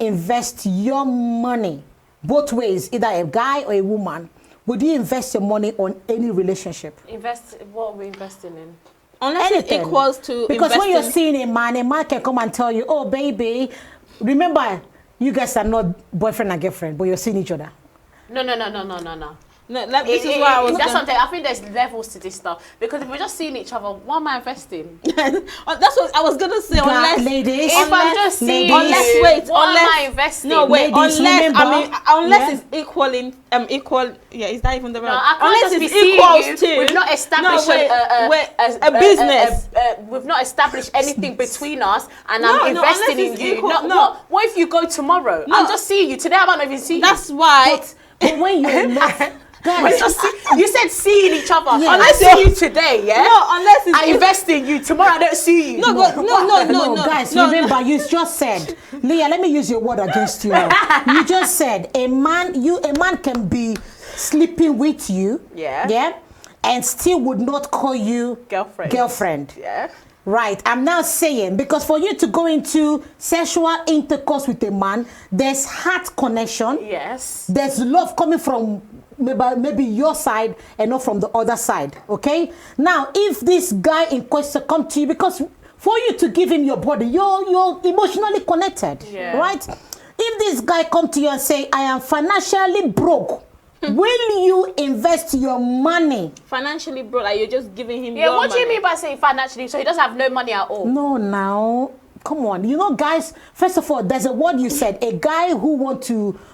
invest your money both ways, either a guy or a woman? Would you invest your money on any relationship? What are we investing in? Unless Anything. it equals to Because when you're investing- seeing a man can come and tell you, oh baby, remember you guys are not boyfriend and girlfriend, but you're seeing each other. No. No, this is why I was. That's something. I think there's levels to this stuff because if we're just seeing each other, why am I investing? That's what I was gonna say. Unless ladies, If I'm just seeing unless you, wait, why unless am I investing? no wait, Ladies, unless remember, unless yeah. it's equal. Yeah, is that even the right? No, I can't unless just be it's seeing equals you. to. We've not established a business. We've not established anything between us, and No, I'm no, investing unless in it's you. equal- No, no. what if you go tomorrow? No. I'm just seeing you today. I might not even see you. That's why. But when you're in love, We're guys, just you said seeing each other. Yeah. Unless I see you today, yeah. No, unless it's I invest in you tomorrow. I don't see you. No, but no, guys, no, remember you just said, Leah, let me use your word against you now. You just said a man can be sleeping with you, Yeah. and still would not call you girlfriend. Yeah. Right. I'm now saying, because for you to go into sexual intercourse with a man, there's heart connection. Yes. There's love coming from maybe your side and not from the other side. Okay. Now, if this guy in question come to you, because for you to give him your body, you're emotionally connected, Yeah. right? If this guy come to you and say, I am financially broke, will you invest your money? financially, bro, like you're just giving him. Yeah. your What do you money. mean by saying financially? So he doesn't have no money at all. No, now, come on. You know, guys, first of all, there's a word you said. A guy who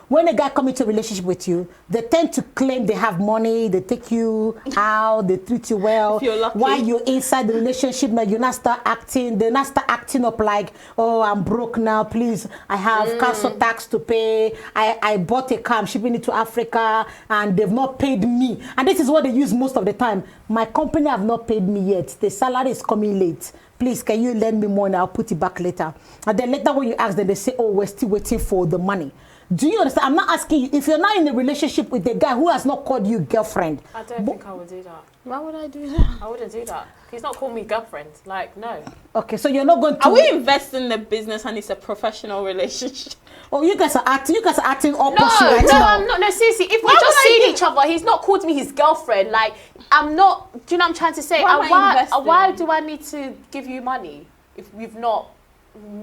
when a guy come into a relationship with you, they tend to claim they have money, they take you out, they treat you well. If you're lucky. While you're inside the relationship, now they not start acting up like, oh, I'm broke now, please, I have council tax to pay, I bought a car, I'm shipping it to Africa, and they've not paid me. And this is what they use most of the time. My company have not paid me yet. The salary is coming late. Please, can you lend me money? I'll put it back later. And then later when you ask them, they say, oh, we're still waiting for the money. Do you understand? I'm not asking you, if you're not in a relationship with a guy who has not called you girlfriend. I don't think I would do that. Why would I do that? I wouldn't do that. He's not calling me girlfriend. Like, no. Okay, so you're not going to... Are we investing in the business and it's a professional relationship? Oh, you guys are acting opposite No, right no, now. I'm not. No, seriously. If Why we just would I seen give- each other, he's not called me his girlfriend. Like, I'm not. Do you know what I'm trying to say? Why am And I investing? why do I need to give you money if we've not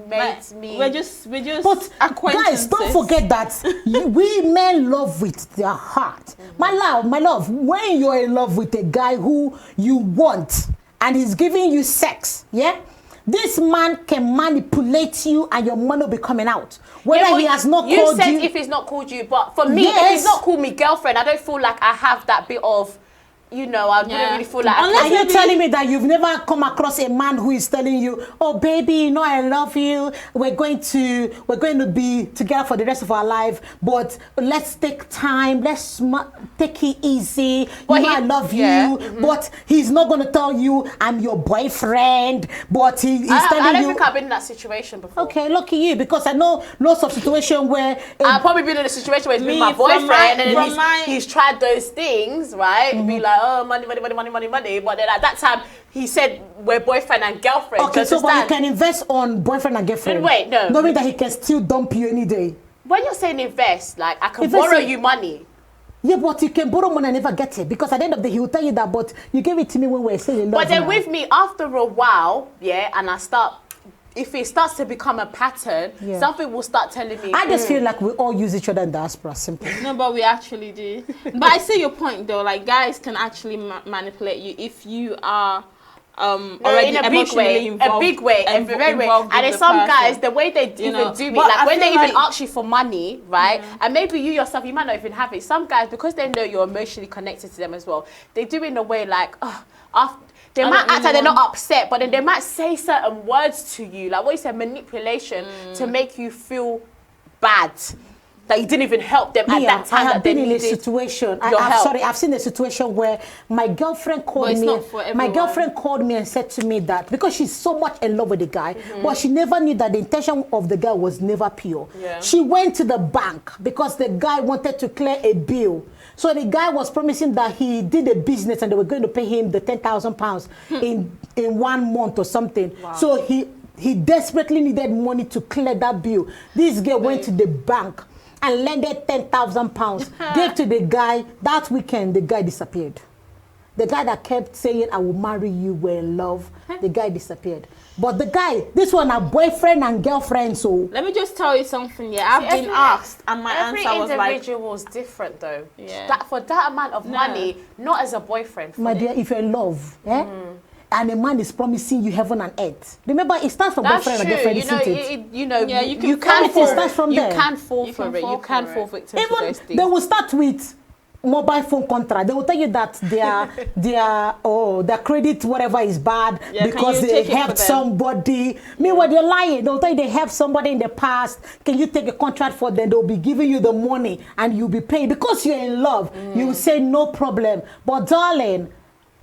made me? We're just But acquaintances. guys, don't forget that we men love with their heart. My love, when you're in love with a guy who you want and he's giving you sex, yeah? This man can manipulate you and your money will be coming out. Whether Yeah, but he has not you called said you. if he's not called you, but for me, if Yes. he's not called me girlfriend, I don't feel like I have that bit of, I wouldn't really feel like. Unless Are you maybe- telling me that you've never come across a man who is telling you, "Oh, baby, you know I love you. We're going to be together for the rest of our life, but let's take time. Let's take it easy. But I he- love yeah, you." But he's not going to tell you, "I'm your boyfriend." But he's telling I don't you. think I've been in that situation before. Okay, lucky you, because I know lots of situations where. I've probably been in a situation where it's been Me, my from boyfriend my- and from then my- he's tried those things, right? Be like, oh, money. But then at that time, he said we're boyfriend and girlfriend. Okay, Do so you but you understand? can invest on boyfriend and girlfriend. Wait, no. Knowing that he can still dump you any day. When you're saying invest, like I can Invest borrow in- you money. Yeah, but you can borrow money and never get it, because at the end of the day, he will tell you that, but you gave it to me when we were still in love. But then now. with me, after a while, yeah, and if it starts to become a pattern, Yeah. something will start telling me. I just feel like we all use each other in diaspora, simple. No, but we actually do. But I see your point though. Like guys can actually manipulate you if you are already in a big emotionally way, involved, a big way, a very way. involved And with there's the some person. guys, the way they even know, do it, but like I when they feel even like- ask you for money, right? And maybe you yourself, you might not even have it. Some guys, because they know you're emotionally connected to them as well, they do it in a way like, after. They I might don't act like really they're not upset, but then they might say certain words to you, like what you said, manipulation, to make you feel bad. That you didn't even help them at that time. I have that they been in a needed situation. your help. Sorry, I've seen a situation where my girlfriend called it's me. not for My everyone. girlfriend called me and said to me that because she's so much in love with the guy, but she never knew that the intention of the guy was never pure. Yeah. She went to the bank because the guy wanted to clear a bill. So the guy was promising that he did a business and they were going to pay him the £10,000 in 1 month or something. Wow. So he desperately needed money to clear that bill. This girl went to the bank and lended £10,000, gave to the guy. That weekend, the guy disappeared. The guy that kept saying, I will marry you, we're in love, the guy disappeared. But the guy, this one, are boyfriend and girlfriend, so. Let me just tell you something. Yeah, I've been asked, and my every answer was like, individual was different though. Yeah. That for that amount of money, not as a boyfriend. My dear, if you're in love, and a man is promising you heaven and earth. Remember, it starts from That's boyfriend true. and girlfriend, You know, isn't it? you know, Yeah, you can can fall fall. It starts from You there. can fall You for can it. fall You can for fall it. victim to those Even things. they will start with mobile phone contract. They will tell you that their credit whatever is bad Yeah, can because you they take it for helped them? somebody. Meanwhile, they're lying. They'll tell you they helped somebody in the past. Can you take a contract for them? They'll be giving you the money and you'll be paying because you're in love. You will say no problem. But darling,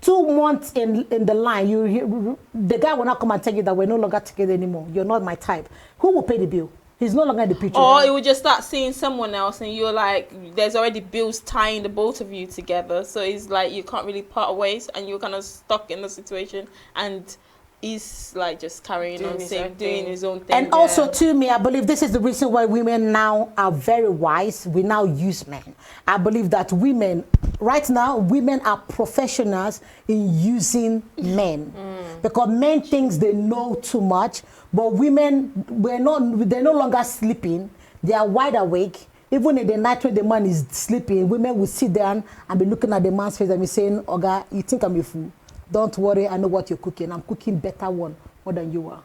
2 months in the line, the guy will not come and tell you that we're no longer together anymore. You're not my type. Who will pay the bill? He's no longer in the picture. or it would just start seeing someone else, and you're like, there's already bills tying the both of you together. So it's like you can't really part ways, and you're kind of stuck in the situation. And he's like just carrying Doing on, his saying, own doing thing. his own thing. And also, to me, I believe this is the reason why women now are very wise. We now use men. I believe that women, right now, women are professionals in using men. Because men think they know too much, but women, they're no longer sleeping. They are wide awake. Even in the night when the man is sleeping, women will sit down and be looking at the man's face and be saying, Oga, you think I'm a fool? Don't worry, I know what you're cooking. I'm cooking better one more than you are.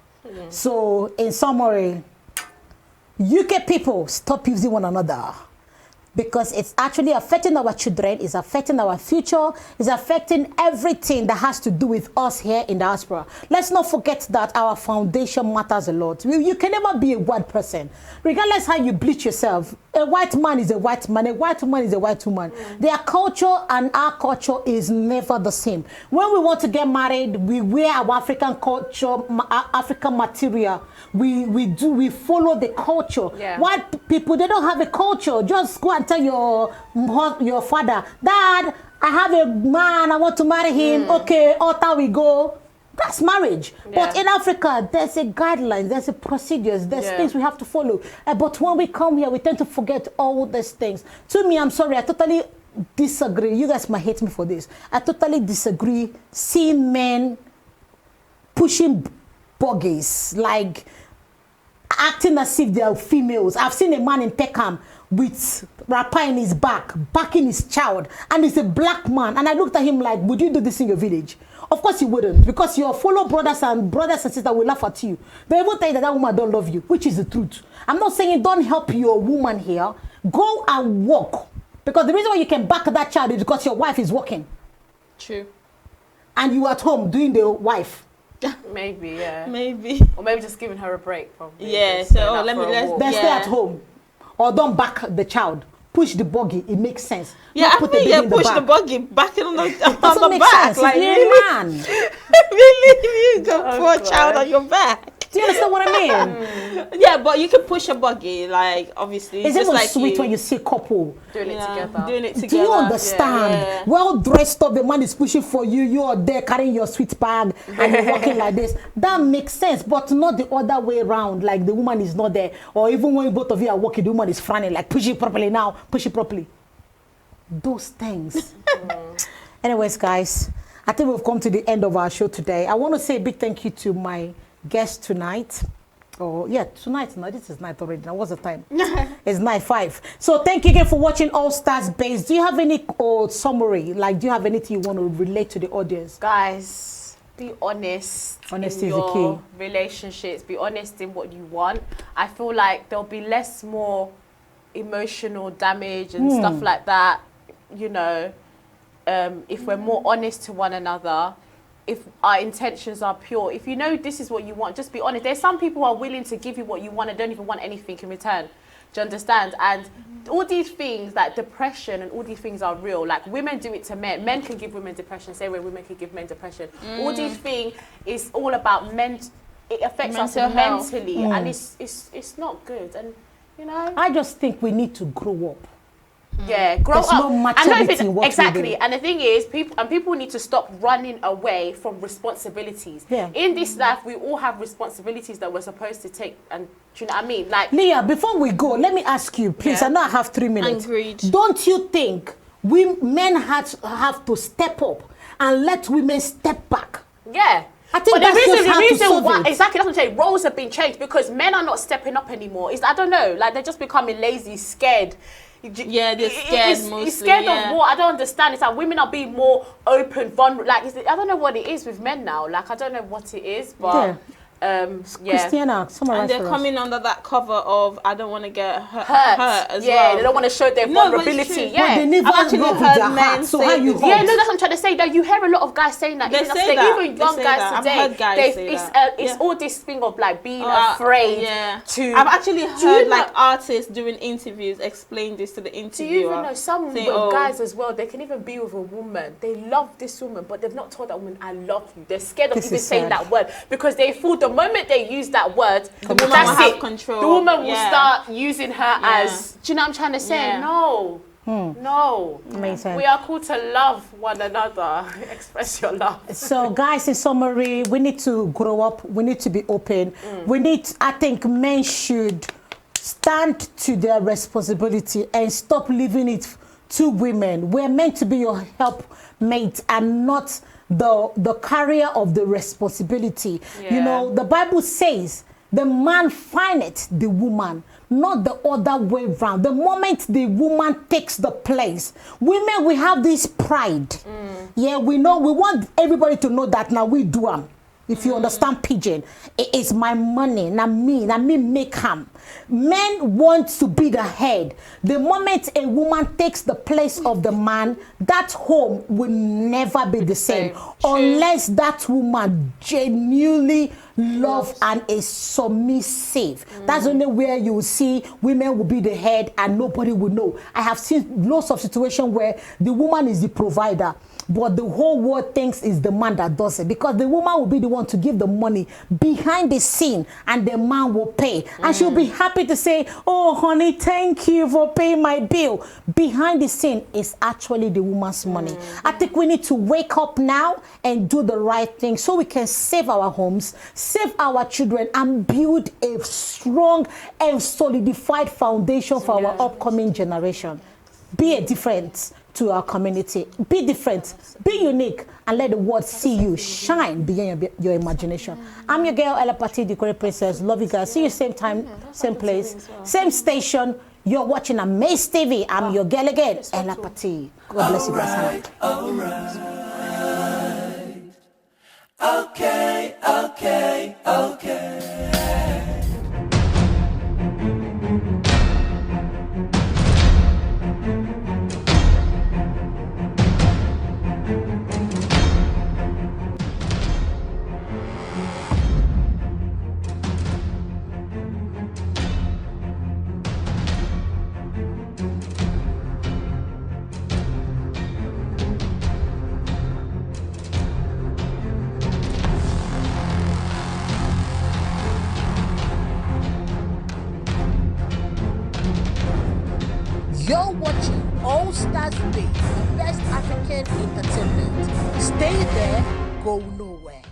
So, in summary, UK people, stop using one another. Because it's actually affecting our children, it's affecting our future, it's affecting everything that has to do with us here in diaspora. Let's not forget that our foundation matters a lot. You can never be a white person. Regardless how you bleach yourself, a white man is a white man, a white woman is a white woman. Their culture and our culture is never the same. When we want to get married, we wear our African culture, African material. We follow the culture. Yeah. White people, they don't have a culture. Just go and tell your father, Dad, I have a man, I want to marry him. Okay, altar we go. That's marriage. But in Africa, there's a guideline, there's a procedures, there's things we have to follow. But when we come here, we tend to forget all these things. To me, I'm sorry, I totally disagree. You guys might hate me for this. I totally disagree seeing men pushing buggies, like acting as if they are females. I've seen a man in Peckham with rapper in his back, backing his child, and he's a black man. And I looked at him like, would you do this in your village? Of course you wouldn't, because your fellow brothers and sisters will laugh at you. They will tell you that that woman don't love you, which is the truth. I'm not saying don't help your woman here. Go and work. Because the reason why you can back that child is because your wife is working. True. And you at home doing the wife. Maybe, yeah. Maybe. Or maybe just giving her a break, probably. Yeah, Just so going out let me- for a let's- walk. Then stay Yeah. at home. Or don't back the child. Push the buggy. It makes sense. Yeah, Not I put mean, baby yeah, in push the back. buggy back it on the, Doesn't on the make back. sense. Like, You're really? a man. Really? You got Oh, poor God. child on your back. Do you understand what I mean? Yeah, but you can push a buggy, like, obviously. It's just even like sweet when you see couple. Doing it together. Doing it together. Do you understand? Yeah. Well dressed up, the man is pushing for you. You are there carrying your sweet bag and you're walking like this. That makes sense, but not the other way around. Like the woman is not there, or even when both of you are walking, the woman is frowning. Like push it properly now, push it properly. Those things. Anyways, guys, I think we've come to the end of our show today. I want to say a big thank you to my guest tonight. Oh, yeah, tonight. No, this is night already. Now, what's the time? It's 9:05. So thank you again for watching All Stars Base. Do you have any summary? Like, do you have anything you want to relate to the audience? Guys, be honest. Honesty in is the your key. relationships. Be honest in what you want. I feel like there'll be less more emotional damage and stuff like that. You know, if we're more honest to one another. If our intentions are pure, if you know this is what you want, just be honest. There's some people who are willing to give you what you want and don't even want anything in return. Do you understand? And all these things, like depression and all these things are real. Like women do it to men. Men can give women depression, same way women can give men depression. All these things is all about it affects us Mental health. mentally and it's not good. And you know, I just think we need to grow up. yeah, grow There's up. no maturity And in what we exactly. do. And the thing is, people need to stop running away from responsibilities. Yeah. In this life, we all have responsibilities that we're supposed to take. And do you know what I mean? Like, Leah, before we go, let me ask you, please. Yeah. I know I have 3 minutes. Agreed. Don't you think men have to step up and let women step back? yeah. I think But that's just the how to reason solve why it. exactly that's what I'm saying. Roles have been changed because men are not stepping up anymore. I don't know. Like they're just becoming lazy, scared. Yeah, they're scared mostly, It's scared yeah. of what? I don't understand. It's like women are being more open, vulnerable. Like I don't know what it is with men now. Like I don't know what it is, but yeah. Christiana, summarize And they're for us. coming under that cover of I don't want to get hurt as yeah, well. they don't want to show their No, but it's vulnerability. true. Yeah, But they never I've actually love with heard their men heart. So say how you this. hope? yeah, no, that's what I'm trying to say. That you hear a lot of guys saying that. They even say today, that. even They young say guys that. I've today. heard guys say it's that. it's Yeah. all this thing of like being afraid Yeah. to. I've actually you heard know- like artists doing interviews explain this to the Do interviewer. you even know some saying, with guys as well? They can even be with a woman. They love this woman, but they've not told that woman, "I love you." They're scared of This even is saying sad. that word because they feel the moment they use that word, the woman that's will have it. control. The woman will Yeah. start using her as. Do you know what I'm trying to say? Yeah. No. No. Amazing. We are called to love one another. Express your love. So, guys, in summary, we need to grow up. We need to be open. I think men should stand to their responsibility and stop leaving it to women. We're meant to be your helpmate and not the carrier of the responsibility. You Yeah. know, the Bible says the man findeth the woman, not the other way around. The moment the woman takes the place, women, we have this pride. Yeah, we want everybody to know that now we do them. If you understand pidgin, it's my money, not me make him. Men want to be the head. The moment a woman takes the place of the man, that home will never be the same. Unless that woman genuinely love and is submissive. That's only where you will see women will be the head and nobody will know. I have seen lots of situations where the woman is the provider, but the whole world thinks it's the man that does it because the woman will be the one to give the money behind the scene and the man will pay. And she'll be happy to say, "Oh, honey, thank you for paying my bill." Behind the scene is actually the woman's money. I think we need to wake up now and do the right thing so we can save our homes, save our children, and build a strong and solidified foundation for our upcoming generation. Be a difference to our community. Be different, be unique, and let the world see you shine beyond your imagination. I'm your girl, Ella Patti, the Korean Princess. Love you guys. See you same time, same place, same station. You're watching AMAZE TV. I'm your girl again, Ella Patti. God bless you guys. Okay. You're watching All Stars Base, best African entertainment. Stay there, go nowhere.